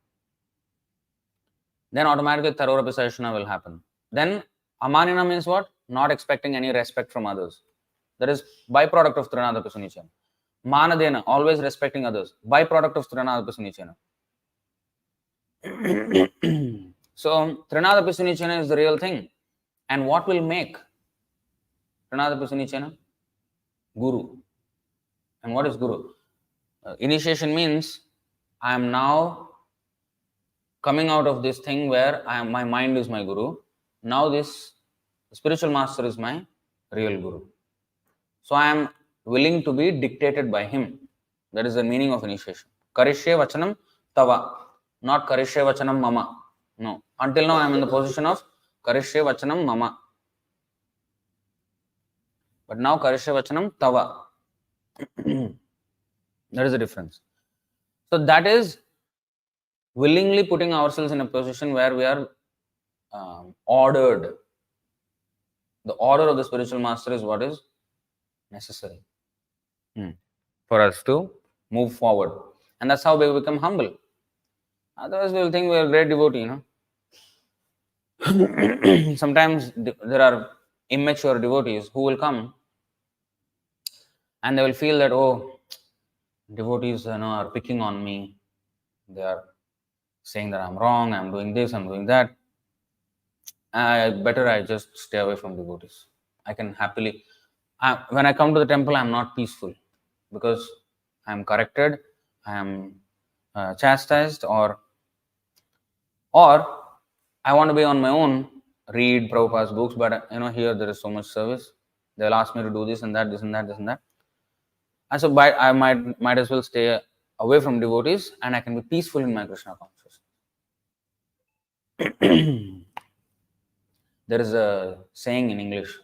then automatically Tarorapi Sahasana will happen. Then Amanina means what? Not expecting any respect from others. That is byproduct of Trinadapi Sunichena. Manadena, always respecting others. Byproduct of Trinadapi Sunichena. So Trinadapi Sunichena is the real thing. And what will make Trinadapi Sunichena? Guru. And what is Guru? Initiation means I am now coming out of this thing where my mind is my Guru. Now this spiritual master is my real Guru. So I am willing to be dictated by him. That is the meaning of initiation. Karishye vachanam tava. Not karishye vachanam mama. No. Until now I am in the position of karishye vachanam mama. But now karishye vachanam tava. That is the difference. So that is willingly putting ourselves in a position where we are ordered. The order of the spiritual master is what is necessary for us to move forward. And that's how we become humble. Otherwise, we will think we are a great devotee, Sometimes there are immature devotees who will come and they will feel that, oh, devotees are picking on me. They are saying that I'm wrong, I'm doing this, I'm doing that. Better I just stay away from devotees. I can happily, when I come to the temple, I'm not peaceful because I'm corrected, I am chastised, or I want to be on my own, read Prabhupada's books, but here there is so much service. They'll ask me to do this and that, this and that, this and that. And so I might as well stay away from devotees and I can be peaceful in my Krishna consciousness. There is a saying in English.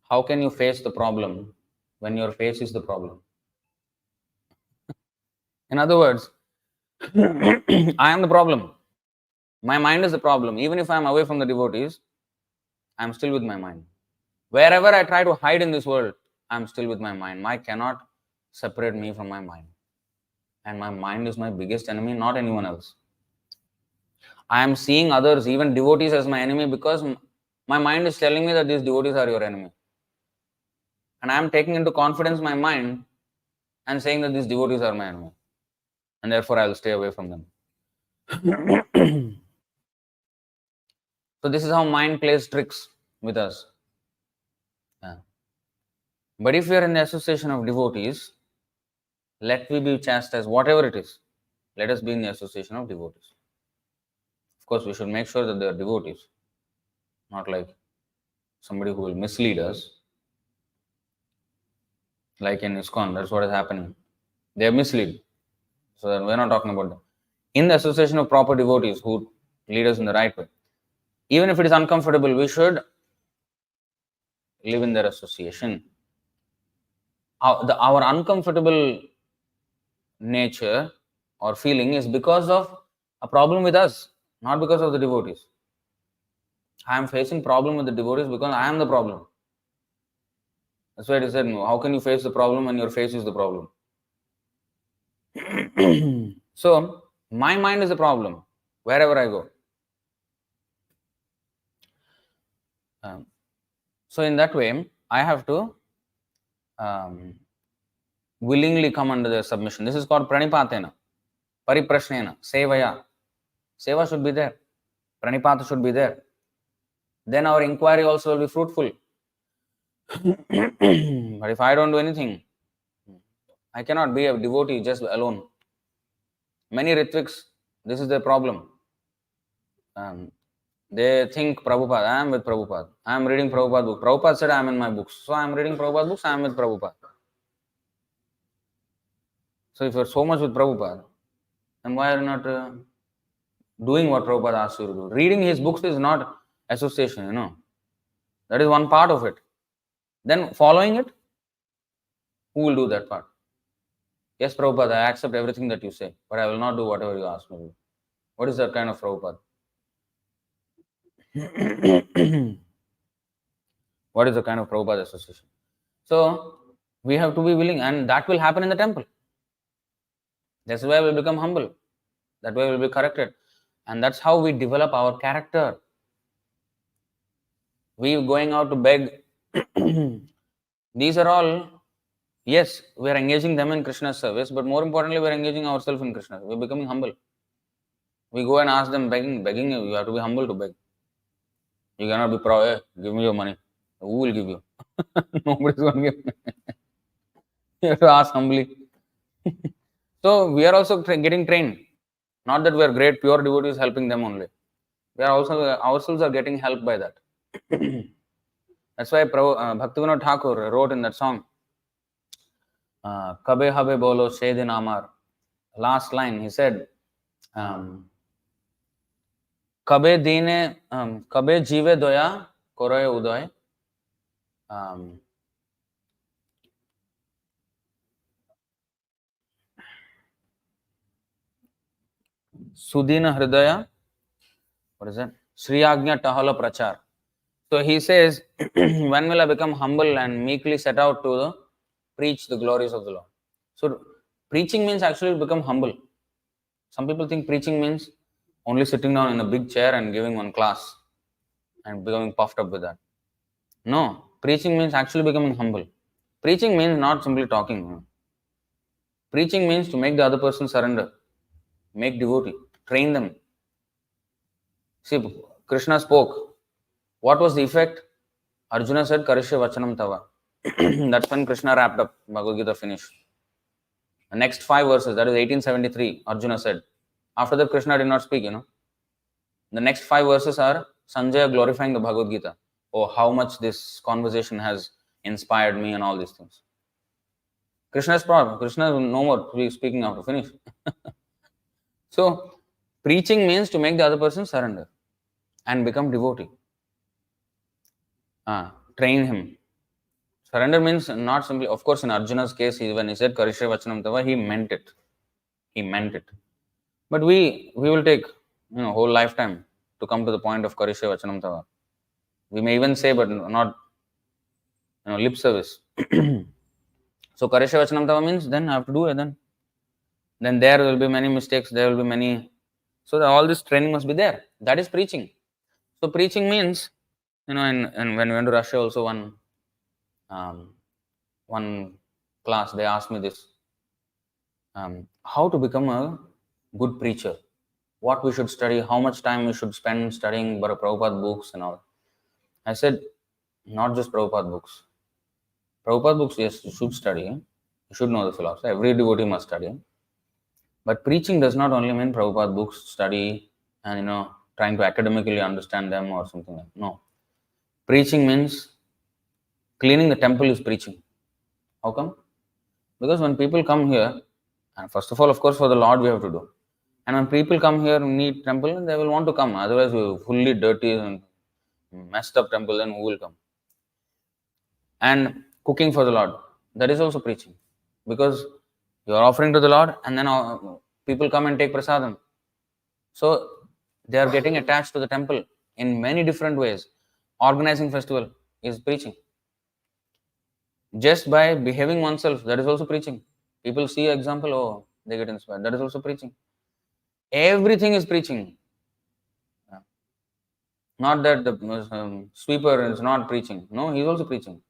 How can you face the problem when your face is the problem? In other words, I am the problem. My mind is the problem. Even if I am away from the devotees, I am still with my mind. Wherever I try to hide in this world, I am still with my mind. I cannot separate me from my mind. And my mind is my biggest enemy, not anyone else. I am seeing others, even devotees, as my enemy because my mind is telling me that these devotees are your enemy. And I am taking into confidence my mind and saying that these devotees are my enemy. And therefore I will stay away from them. So this is how mind plays tricks with us. But if we are in the association of devotees, let we be chastised, whatever it is. Let us be in the association of devotees. Of course, we should make sure that they are devotees, not like somebody who will mislead us. Like in ISKCON, that's what is happening. They are misled. So we're not talking about them. In the association of proper devotees who lead us in the right way, even if it is uncomfortable, we should live in their association. Our uncomfortable nature or feeling is because of a problem with us, not because of the devotees. I am facing problem with the devotees because I am the problem. That's why it said, how can you face the problem when your face is the problem? So, my mind is the problem. wherever I go. So in that way, I have to willingly come under their submission. This is called pranipatena, pariprashnena, sevaya. Seva should be there. Pranipata should be there. Then our inquiry also will be fruitful. But if I don't do anything, I cannot be a devotee just alone. Many Ritviks, this is their problem. They think Prabhupada, I am with Prabhupada. I am reading Prabhupada book. Prabhupada said I am in my books. So I am reading Prabhupada books, I am with Prabhupada. So if you are so much with Prabhupada, then why are you not doing what Prabhupada asks you to do? Reading his books is not association, That is one part of it. Then following it, who will do that part? Yes, Prabhupada, I accept everything that you say, but I will not do whatever you ask me to do. What is that kind of Prabhupada? What is the kind of Prabhupada association? So, we have to be willing, and that will happen in the temple. That's why we will become humble. That way we will be corrected. And that's how we develop our character. We going out to beg. These are all, yes, we are engaging them in Krishna's service, but more importantly, we are engaging ourselves in Krishna. We are becoming humble. We go and ask them begging you have to be humble to beg. You cannot be proud, hey, give me your money. Who will give you? Nobody is going to give me. You have to ask humbly. So we are also getting trained. Not that we are great, pure devotees helping them only. We are also, ourselves are getting helped by that. That's why Bhaktivinoda Thakur wrote in that song, Kabe habe bolo shedin amar. Last line, he said, Kabe dine, kabe jive doya koroye udoy. Sudina Hridaya, what is that? Sri Agnya Tahala Prachar. So he says, when will I become humble and meekly set out to preach the glories of the Lord? So preaching means actually become humble. Some people think preaching means only sitting down in a big chair and giving one class and becoming puffed up with that. No, preaching means actually becoming humble. Preaching means not simply talking. Preaching means to make the other person surrender, make devotee, train them. See, Krishna spoke. What was the effect? Arjuna said, Karishya Vachanam Tava. That's when Krishna wrapped up, Bhagavad Gita finished. The next 5 verses, that is 1873, Arjuna said. After that, Krishna did not speak, The next 5 verses are Sanjaya glorifying the Bhagavad Gita. Oh, how much this conversation has inspired me and all these things. Krishna's problem. Krishna is no more speaking after finish. So, preaching means to make the other person surrender and become devotee. Train him. Surrender means not simply, of course, in Arjuna's case, when he said Karishya Vachanam Tava, he meant it. He meant it. But we will take whole lifetime to come to the point of Karishya Vachanam Tava. We may even say, but not lip service. So Karishya Vachanam Tava means then I have to do it. Then there will be many mistakes. There will be many. So all this training must be there. That is preaching. So preaching means, and when we went to Russia, also one class they asked me this: how to become a good preacher, what we should study, how much time we should spend studying Prabhupada books and all. I said, not just Prabhupada books. Prabhupada books, yes, you should study. You should know the philosophy. Every devotee must study. But preaching does not only mean Prabhupada books, study, and trying to academically understand them or something like that. No. Preaching means cleaning the temple is preaching. How come? Because when people come here, and first of all, of course, for the Lord we have to do. And when people come here and need temple, they will want to come. Otherwise, we fully dirty and messed up temple, then who will come? And cooking for the Lord, that is also preaching. Because you are offering to the Lord and then people come and take prasadam. So they are getting attached to the temple in many different ways. Organizing festival is preaching. Just by behaving oneself, that is also preaching. People see example, they get inspired. That is also preaching. Everything is preaching. Not that the sweeper is not preaching. No, he is also preaching.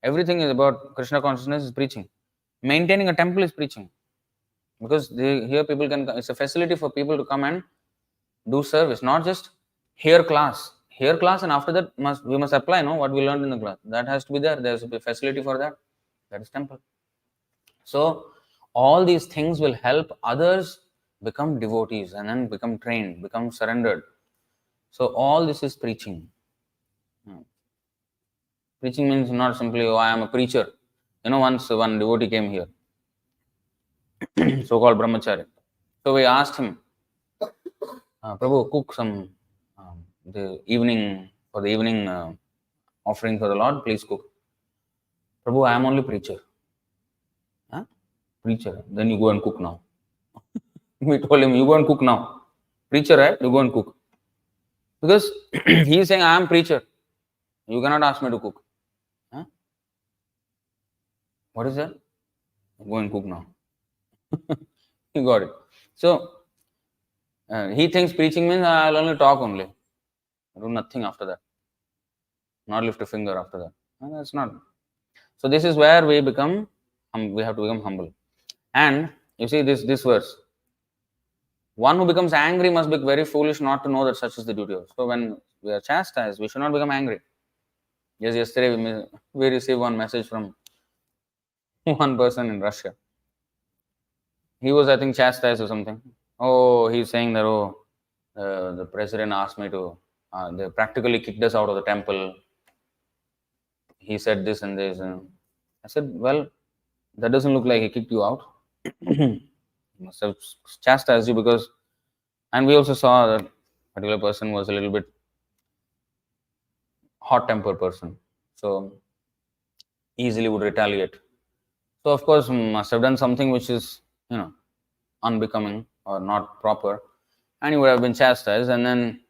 Everything is about Krishna consciousness is preaching. Maintaining a temple is preaching. Because here people can, it's a facility for people to come and do service, not just hear class. Hear class and after that we must apply what we learned in the class. That has to be there. There has to be a facility for that. That is temple. So all these things will help others become devotees and then become trained, become surrendered. So all this is preaching. Preaching means not simply, oh, I am a preacher. Once one devotee came here, so-called brahmachari. So we asked him, Prabhu, cook some the evening offering for the Lord. Please cook. Prabhu, I am only preacher. Huh? Preacher. Then you go and cook now. We told him, you go and cook now. Preacher, right? You go and cook. Because he is saying, I am preacher. You cannot ask me to cook. Huh? What is that? Go and cook now. You got it. So he thinks preaching means I'll only talk only. Do nothing after that. Not lift a finger after that. No, that's not. So this is where we have to become humble. And you see this verse. One who becomes angry must be very foolish not to know that such is the duty of. So when we are chastised, we should not become angry. Just yesterday we received one message from one person in Russia. He was, I think, chastised or something. Oh, he's saying that, the president asked me to, they practically kicked us out of the temple. He said this and this. And I said, well, that doesn't look like he kicked you out. He must have chastised you because, and we also saw that particular person was a little bit hot-tempered person. So easily would retaliate. So of course must have done something which is, unbecoming or not proper, and he would have been chastised. And then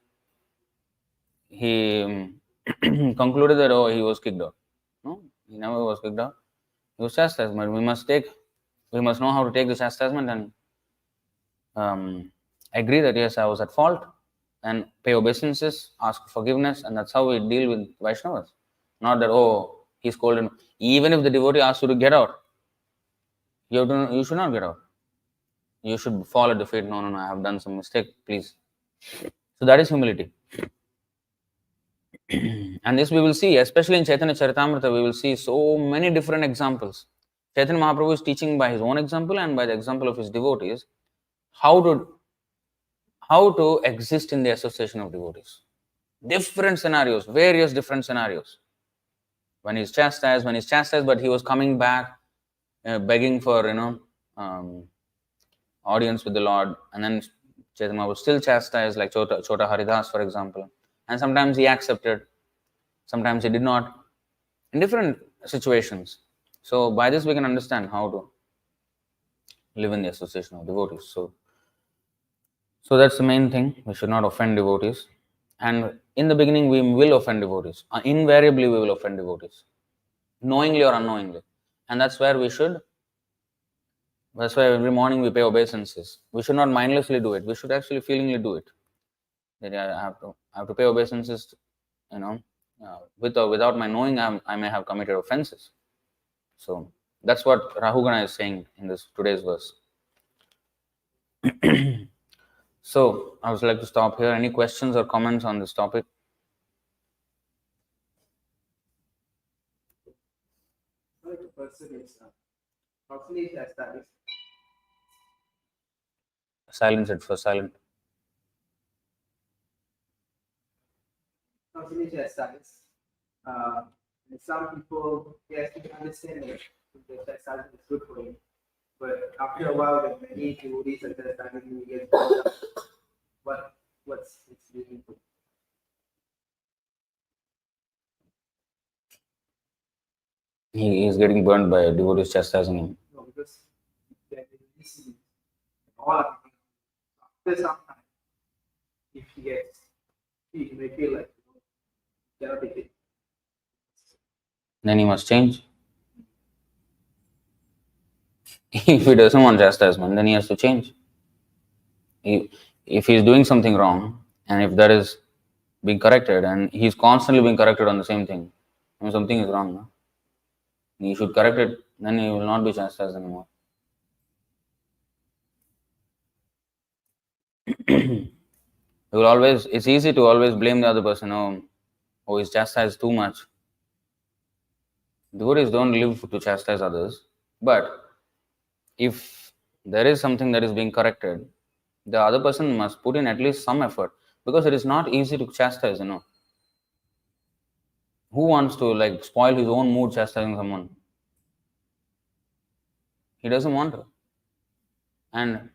he concluded that he was kicked out. No, he never was kicked out. He was chastised. But we must know how to take the chastisement and agree that yes, I was at fault, and pay obeisances, ask forgiveness, and that's how we deal with Vaishnavas. Not that he scolded. Even if the devotee asks you to get out, you should not get out. You should fall at the feet. No, I have done some mistake. Please. So that is humility. And this we will see, especially in Chaitanya Charitamrita, we will see so many different examples. Chaitanya Mahaprabhu is teaching by his own example and by the example of his devotees how to exist in the association of devotees. Different scenarios, various different scenarios. When he's chastised, but he was coming back, begging for audience with the Lord, and then Chaitanya was still chastised, like Chota Haridas, for example. And sometimes he accepted, sometimes he did not, in different situations. So by this we can understand how to live in the association of devotees. So that's the main thing. We should not offend devotees. And in the beginning we will offend devotees. Invariably we will offend devotees, knowingly or unknowingly. And that's why every morning we pay obeisances. We should not mindlessly do it. We should actually feelingly do it. That I have to pay obeisances, with or without my knowing, I may have committed offenses. So that's what Rahugana is saying in this today's verse. So I would like to stop here. Any questions or comments on this topic? Silence it for silent. Consolation exercise. Some people, yes, you can understand that the exercise is good for you. But after a while, when many devotees understand, you get what's its meaning. He is getting burned by devotees chastising him. No, because all after some time, if he may feel like cannot take it. Then he must change. If he doesn't want chastisement, then he has to change. If he is doing something wrong, and if that is being corrected, and he's constantly being corrected on the same thing. When something is wrong, no? You should correct it, then he will not be chastised anymore. You will always, it's easy to always blame the other person. Oh, he's chastised too much. Devotees don't live to chastise others, but if there is something that is being corrected, the other person must put in at least some effort, because it is not easy to chastise. Who wants to like spoil his own mood chastising someone? He doesn't want to, and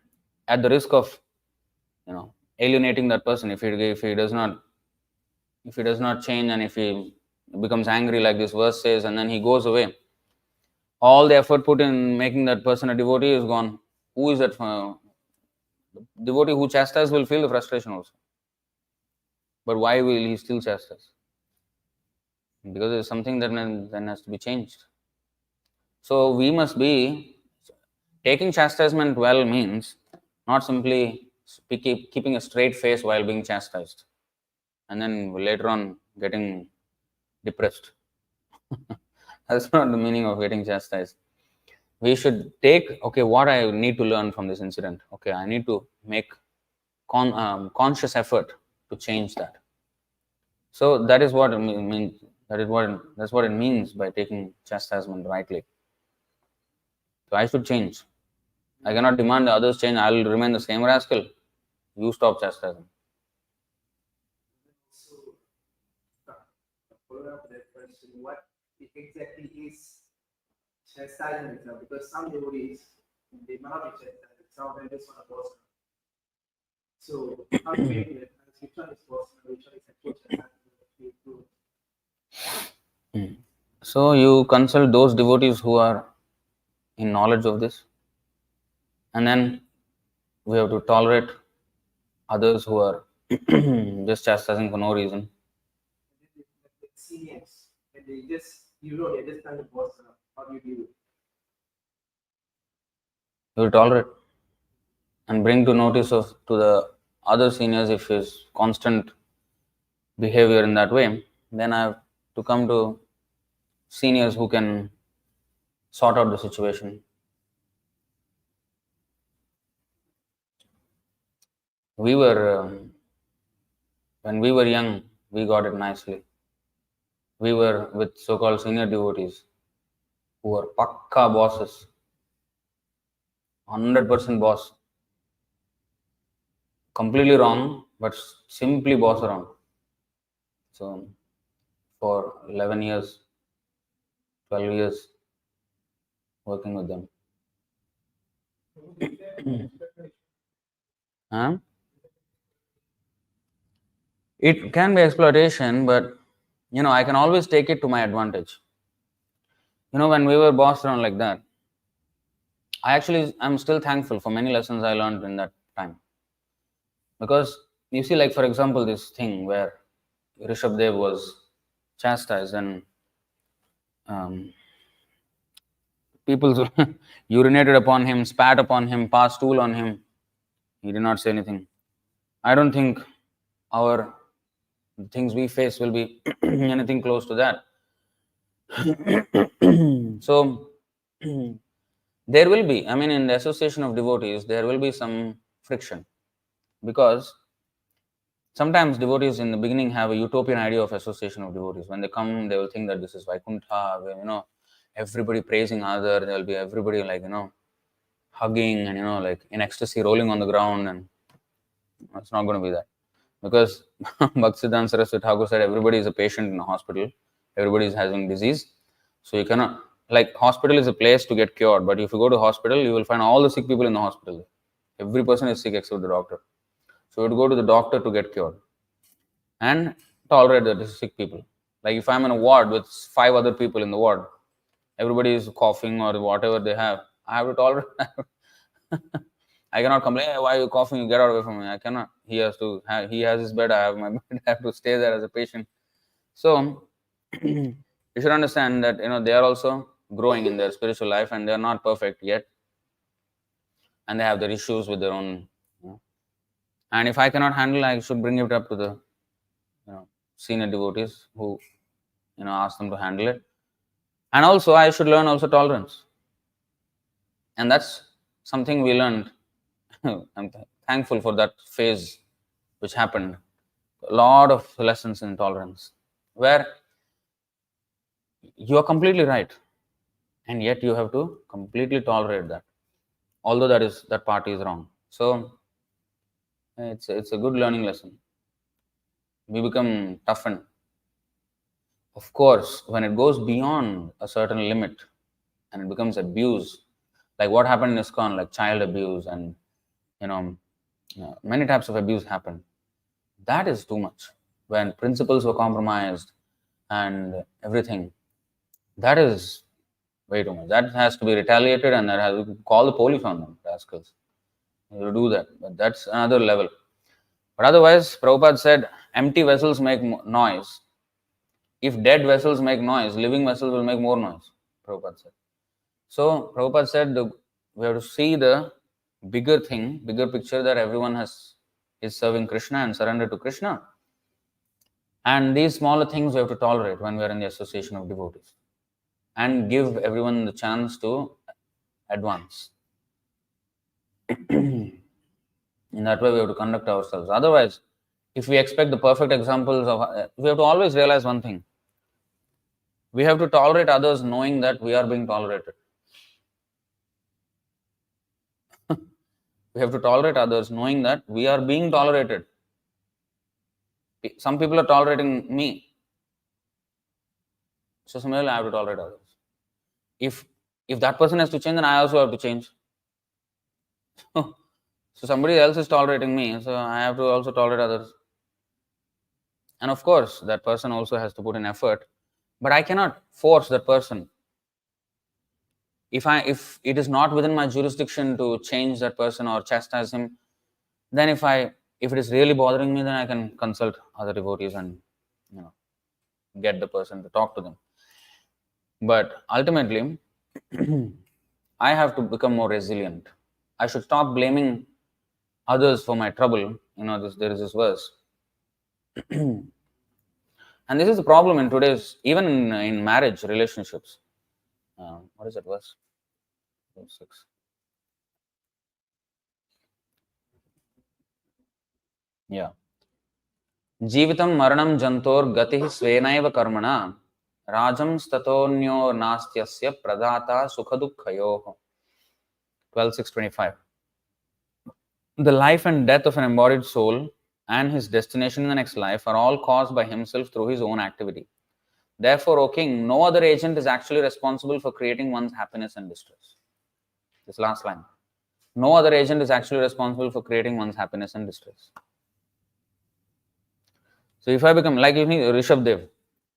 at the risk of alienating that person, if he does not change, and if he becomes angry like this verse says, and then he goes away, all the effort put in making that person a devotee is gone. Who is that? The devotee who chastises will feel the frustration also. But why will he still chastise? Because there is something that then has to be changed. So we must be taking chastisement well means not simply keeping a straight face while being chastised, and then later on getting depressed. That's not the meaning of getting chastised. We should take, okay, what I need to learn from this incident. Okay, I need to make conscious effort to change that. So that is what it means. That's what it means by taking chastisement rightly. So I should change. I cannot demand the others change. I will remain the same rascal. You stop chastising. So, follow up that question, what exactly is chastisement itself? Because some devotees, they might not be chastised, some of them just want to boast. So, how do we make it? Which one is personal, which one is actual chastisement? So you consult those devotees who are in knowledge of this, and then we have to tolerate others who are just chastising for no reason. Seniors, and they just, they're just trying to boast up. How do you do it? You will tolerate and bring to notice to the other seniors if his constant behavior in that way. Then I have to come to seniors who can sort out the situation. We were, when we were young, we got it nicely. We were with so-called senior devotees who were pakka bosses, 100% boss. Completely wrong, but simply boss around. So for 11 years, 12 years, working with them. Huh? It can be exploitation, but I can always take it to my advantage. When we were bossed around like that, I'm still thankful for many lessons I learned in that time. Because you see, like for example, this thing where Rishabdev was chastised and people urinated upon him, spat upon him, passed stool on him. He did not say anything. I don't think the things we face will be anything close to that. So there will be, in the association of devotees, there will be some friction, because sometimes devotees in the beginning have a utopian idea of association of devotees. When they come, they will think that this is Vaikuntha, where, everybody praising other, there will be everybody like, hugging and, like in ecstasy, rolling on the ground, and it's not going to be that. Because Bhaktisiddhanta Saraswati Thakur said everybody is a patient in a hospital, everybody is having disease. So you cannot, like hospital is a place to get cured, but if you go to hospital, you will find all the sick people in the hospital. Every person is sick except the doctor. So you would go to the doctor to get cured and tolerate the sick people. Like if I'm in a ward with 5 other people in the ward, everybody is coughing or whatever they have, I have to tolerate. I cannot complain, "Hey, why are you coughing? You get out away from me." I cannot. He has his bed, I have my bed. I have to stay there as a patient. So you should understand that they are also growing in their spiritual life and they are not perfect yet, and they have their issues with their own. And if I cannot handle, I should bring it up to the senior devotees who, ask them to handle it. And also, I should learn also tolerance. And that's something we learned. I'm thankful for that phase which happened. A lot of lessons in tolerance, where you are completely right, and yet you have to completely tolerate that, although that party is wrong. So it's a good learning lesson. We become toughened. Of course, when it goes beyond a certain limit and it becomes abuse, like what happened in ISKCON, like child abuse and many types of abuse happen. That is too much. When principles were compromised and everything, that is way too much. That has to be retaliated, and that has to call the police on them, rascals. You do that, but that's another level. But otherwise, Prabhupada said, empty vessels make noise. If dead vessels make noise, living vessels will make more noise, Prabhupada said. So Prabhupada said we have to see the bigger thing, bigger picture, that everyone is serving Krishna and surrender to Krishna. And these smaller things we have to tolerate when we are in the association of devotees, and give everyone the chance to advance. In that way, we have to conduct ourselves. Otherwise, if we expect the perfect examples of, we have to always realize one thing. We have to tolerate others knowing that we are being tolerated. We have to tolerate others knowing that we are being tolerated. Some people are tolerating me. So similarly, I have to tolerate others. If that person has to change, then I also have to change. So somebody else is tolerating me, so I have to also tolerate others. And of course, that person also has to put in effort, but I cannot force that person. If it is not within my jurisdiction to change that person or chastise him, then if it is really bothering me, then I can consult other devotees and get the person to talk to them. But ultimately, I have to become more resilient. I should stop blaming others for my trouble. There is this verse. And this is the problem in today's, even in marriage relationships. What is that verse? 6. Yeah. Jeevitam maranam jantor gatihi svenaiva karmana rajam statonyo nastyasya pradata sukhadukhayoh. 12:6-25. The life and death of an embodied soul and his destination in the next life are all caused by himself through his own activity. Therefore, O king, no other agent is actually responsible for creating one's happiness and distress. This last line. No other agent is actually responsible for creating one's happiness and distress. So if I become like Rishabh Dev,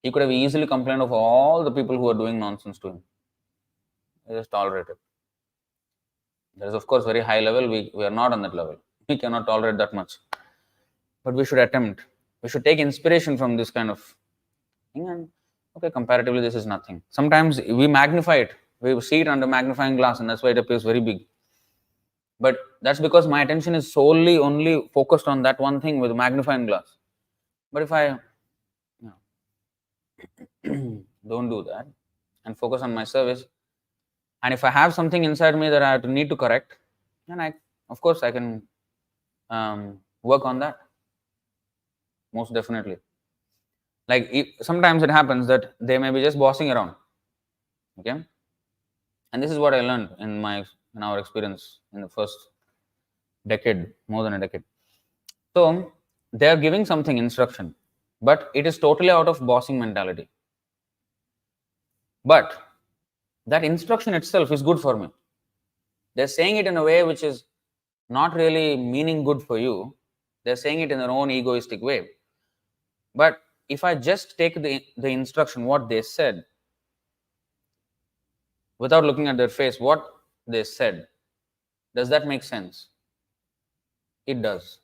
he could have easily complained of all the people who are doing nonsense to him. He just tolerated. There is, of course, very high level. We are not on that level. We cannot tolerate that much. But we should attempt. We should take inspiration from this kind of thing. And okay, comparatively, this is nothing. Sometimes we magnify it. We see it under magnifying glass, and that's why it appears very big. But that's because my attention is solely only focused on that one thing with a magnifying glass. But if I don't do that and focus on my service, and if I have something inside me that I need to correct, then of course I can work on that. Most definitely. Like sometimes it happens that they may be just bossing around. Okay, and this is what I learned in our experience in the first decade, more than a decade. So they are giving something instruction, but it is totally out of bossing mentality. But that instruction itself is good for me. They're saying it in a way which is not really meaning good for you. They're saying it in their own egoistic way. But if I just take the instruction, what they said, without looking at their face, what they said, does that make sense? It does.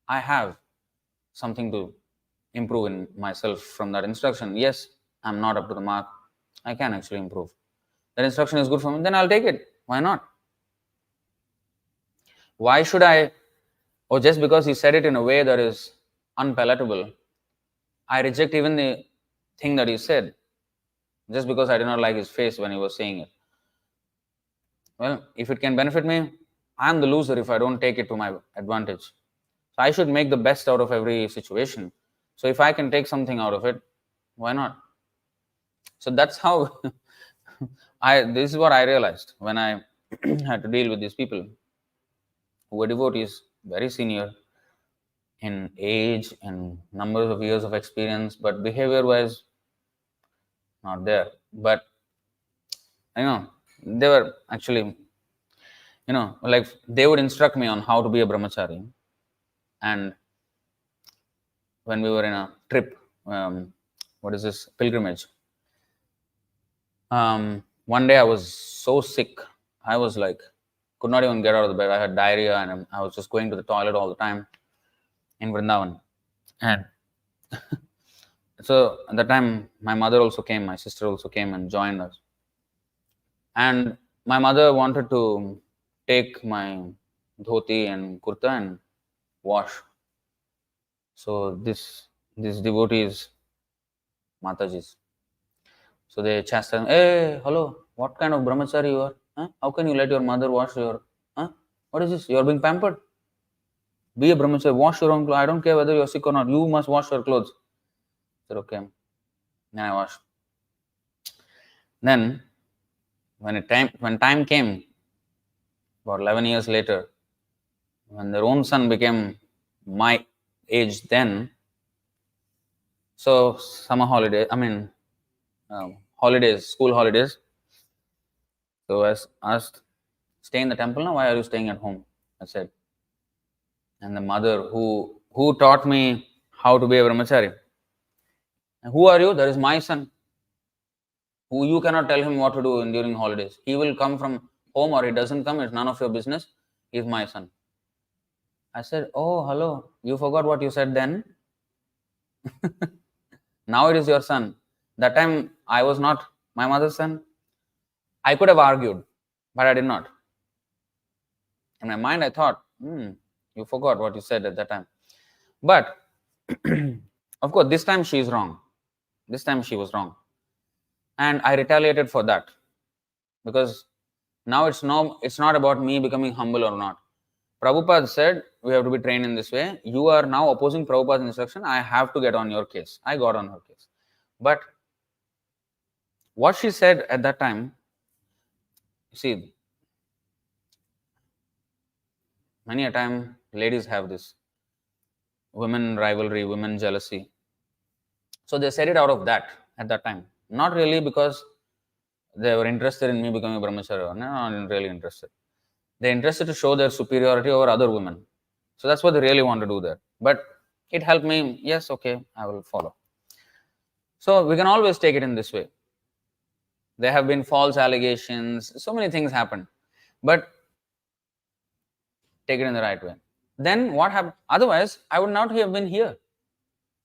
I have something to improve in myself from that instruction. Yes, I'm not up to the mark. I can actually improve. That instruction is good for me, then I'll take it. Why not? Why should I, or just because he said it in a way that is unpalatable, I reject even the thing that he said just because I did not like his face when he was saying it. Well, if it can benefit me, I am the loser if I don't take it to my advantage. So I should make the best out of every situation. So if I can take something out of it, why not? So that's how this is what I realized when I had to deal with these people who were devotees, very senior in age and numbers of years of experience, but behavior wise, not there. But they were actually, like they would instruct me on how to be a brahmachari. And when we were in a trip, what is this, pilgrimage, one day I was so sick. I was like, could not even get out of the bed. I had diarrhea and I was just going to the toilet all the time in Vrindavan. And so at that time, my mother also came, my sister also came and joined us. And my mother wanted to take my dhoti and kurta and wash. So these devotees, Matajis, so they chastised, hey, hello, what kind of brahmachari you are? Huh? How can you let your mother wash your, what is this? You are being pampered. Be a brahmachari, wash your own clothes. I don't care whether you're sick or not. You must wash your clothes. I said, okay. Then I washed. Then, when time came, about 11 years later, when their own son became my age then, so summer holiday, holidays, school holidays. So I asked, stay in the temple now? Why are you staying at home? I said. And the mother who taught me how to be a brahmachari. Who are you? That is my son. Who you cannot tell him what to do during holidays. He will come from home or he doesn't come. It's none of your business. He is my son. I said, oh, hello. You forgot what you said then? Now it is your son. That time I was not my mother's son. I could have argued, but I did not. In my mind, I thought, you forgot what you said at that time. But, of course, this time she is wrong. This time she was wrong. And I retaliated for that. Because now it's not about me becoming humble or not. Prabhupada said, we have to be trained in this way. You are now opposing Prabhupada's instruction. I have to get on your case. I got on her case. But what she said at that time, see, many a time ladies have this women rivalry, women jealousy. So they said it out of that at that time. Not really because they were interested in me becoming a brahmachari. No, not really interested. They're interested to show their superiority over other women. So that's what they really want to do there. But it helped me. Yes, okay, I will follow. So we can always take it in this way. There have been false allegations. So many things happen. But take it in the right way. Then what happened? Otherwise, I would not have been here.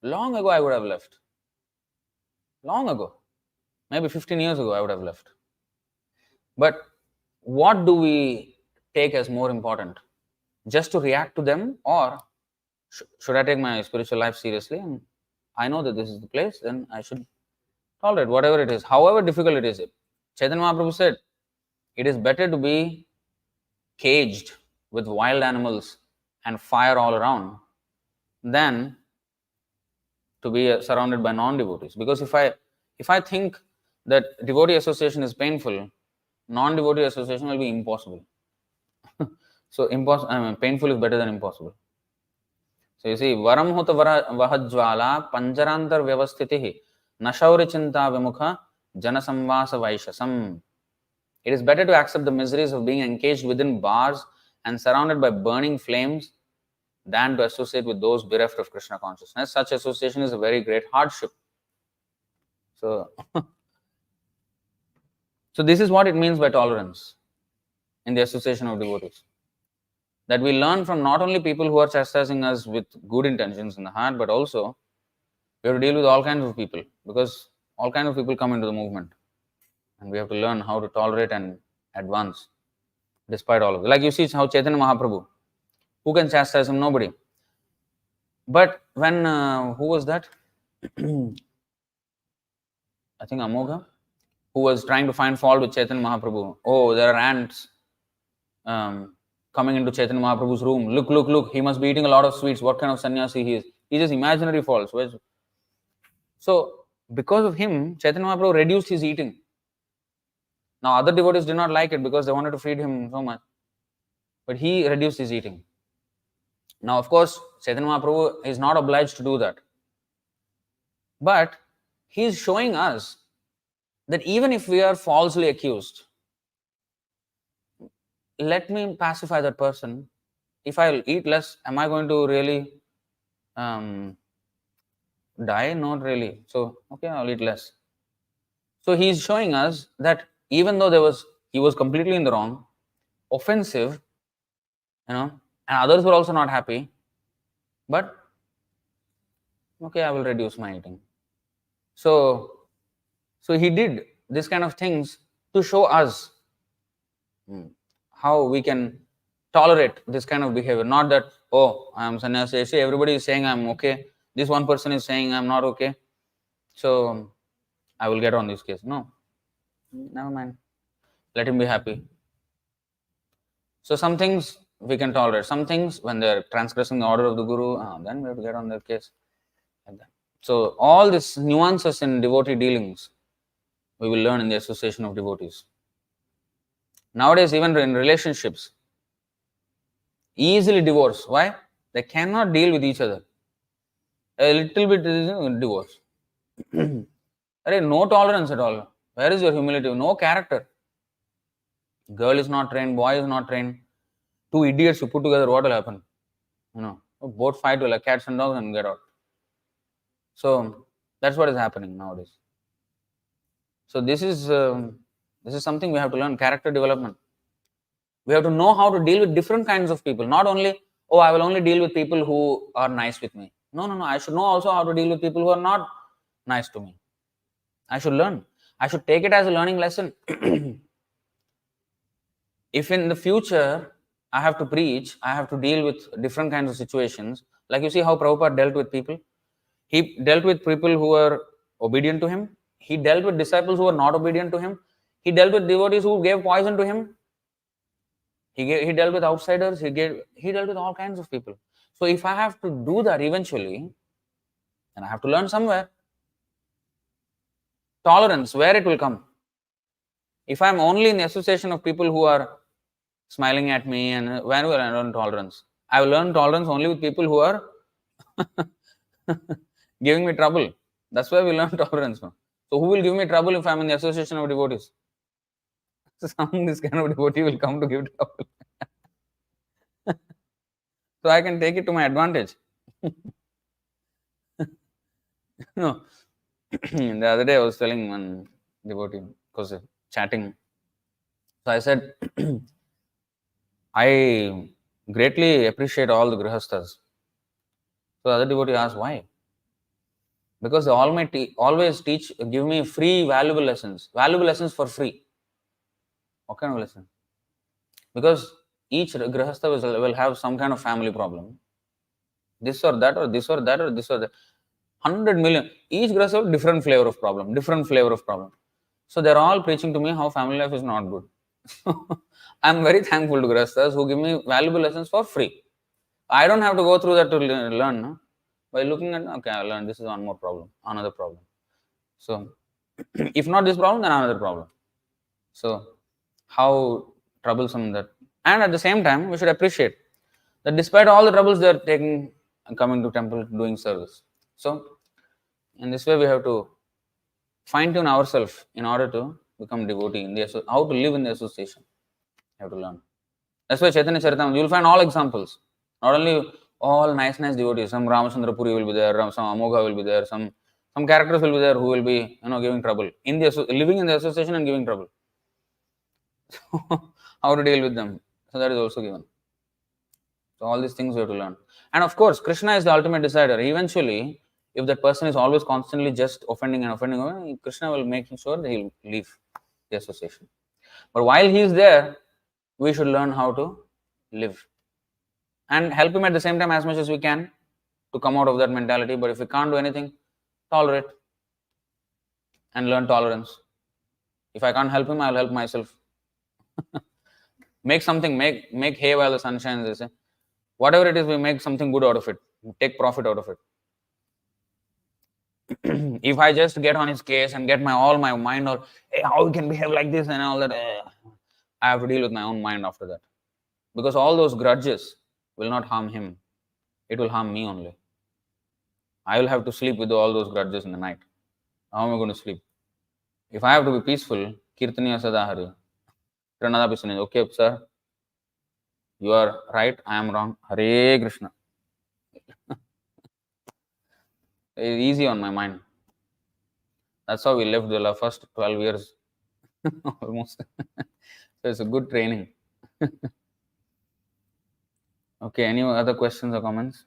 Long ago, I would have left. Long ago. Maybe 15 years ago, I would have left. But what do we take as more important? Just to react to them, or should I take my spiritual life seriously? And I know that this is the place, then I should tolerate whatever it is, however difficult it is. Chaitanya Mahaprabhu said, it is better to be caged with wild animals and fire all around than to be surrounded by non-devotees. Because if I think that devotee association is painful, non-devotee association will be impossible. So painful is better than impossible. So you see, varam huta vahajvala panjarantar vyavasthitihi nashauri chinta vimukha janasamvasa vaishasam. It is better to accept the miseries of being encaged within bars and surrounded by burning flames than to associate with those bereft of Krishna consciousness. Such association is a very great hardship. So, so this is what it means by tolerance in the association of devotees. That we learn from not only people who are chastising us with good intentions in the heart, but also we have to deal with all kinds of people, because all kinds of people come into the movement. And we have to learn how to tolerate and advance despite all of it. Like you see how Chaitanya Mahaprabhu, who can chastise him? Nobody. But when, who was that? I think Amogha, who was trying to find fault with Chaitanya Mahaprabhu. Oh, there are ants coming into Chaitanya Mahaprabhu's room. Look, look, look. He must be eating a lot of sweets. What kind of sannyasi he is? He just imaginary faults. So, because of him, Chaitanya Mahaprabhu reduced his eating. Now, other devotees did not like it because they wanted to feed him so much. But he reduced his eating. Now, of course, Chaitanya Mahaprabhu is not obliged to do that. But he is showing us that even if we are falsely accused, let me pacify that person. If I eat less, am I going to really die? Not really. So, okay, I'll eat less. So, he is showing us that even though he was completely in the wrong, offensive, and others were also not happy, but okay, I will reduce my eating. So he did this kind of things to show us how we can tolerate this kind of behavior. Not that, oh, I am sannyasi, see, everybody is saying I'm okay. This one person is saying I'm not okay. So I will get on this case. No, never mind. Let him be happy. So some things we can tolerate. Some things, when they're transgressing the order of the Guru, then we have to get on their case. Like that. So all these nuances in devotee dealings, we will learn in the association of devotees. Nowadays, even in relationships, easily divorce. Why? They cannot deal with each other. A little bit divorce. No tolerance at all. Where is your humility? No character. Girl is not trained, boy is not trained. Two idiots you put together, what will happen? Both fight like cats and dogs and get out. So that's what is happening nowadays. So this is something we have to learn, character development. We have to know how to deal with different kinds of people. Not only, oh, I will only deal with people who are nice with me. No. I should know also how to deal with people who are not nice to me. I should learn. I should take it as a learning lesson. If in the future I have to preach, I have to deal with different kinds of situations. Like you see how Prabhupada dealt with people. He dealt with people who were obedient to him. He dealt with disciples who were not obedient to him. He dealt with devotees who gave poison to him. He dealt with outsiders. He dealt with all kinds of people. So if I have to do that eventually, then I have to learn somewhere. Tolerance, where it will come. If I'm only in the association of people who are smiling at me, and where will I learn tolerance? I will learn tolerance only with people who are giving me trouble. That's where we learn tolerance from. So who will give me trouble if I'm in the association of devotees? This kind of devotee will come to give trouble. So I can take it to my advantage. No. The other day I was telling one devotee, because chatting. So I said, I greatly appreciate all the grihasthas. So the other devotee asked, why? Because the Almighty always give me free valuable lessons for free. What kind of lesson? Because each grihastha will have some kind of family problem. This or that, or this or that, or this or that. 100 million. Each grihastha has different flavor of problem. So they're all preaching to me how family life is not good. I'm very thankful to grihasthas who give me valuable lessons for free. I don't have to go through that to learn. No? By looking at, okay, I learned this is one more problem, another problem. So, if not this problem, then another problem. So, how troublesome that. And at the same time, we should appreciate that despite all the troubles, they are taking and coming to temple doing service. So, in this way, we have to fine tune ourselves in order to become devotee. How to live in the association. You have to learn. That's why Chaitanya Charitamrita, you will find all examples. Not only all nice devotees. Some Ramachandra Puri will be there, some Amogha will be there, some characters will be there who will be giving trouble. Living in the association and giving trouble. So, how to deal with them. So that is also given. So all these things we have to learn. And of course, Krishna is the ultimate decider. Eventually, if that person is always constantly just offending, Krishna will make sure that he will leave the association. But while he is there, we should learn how to live. And help him at the same time as much as we can to come out of that mentality. But if we can't do anything, tolerate and learn tolerance. If I can't help him, I'll help myself. Make something, make hay while the sun shines, they say. Whatever it is, we make something good out of it. Take profit out of it. If I just get on his case and get all my mind, or hey, how he can behave like this and all that, I have to deal with my own mind after that. Because all those grudges will not harm him. It will harm me only. I will have to sleep with all those grudges in the night. How am I going to sleep? If I have to be peaceful, Kirtaniya Sadahari. Okay, sir. You are right, I am wrong. Hare Krishna. It's easy on my mind. That's how we lived the first 12 years. Almost. So it's a good training. Okay, any other questions or comments?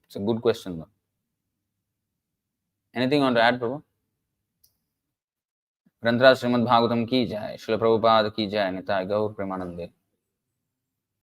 It's a good question though. Anything you want to add, Prabhu? ग्रंथराज Shrimad Bhagavatam की जय, श्रील प्रभुपाद की जय, निताय गौर प्रेमानंदे।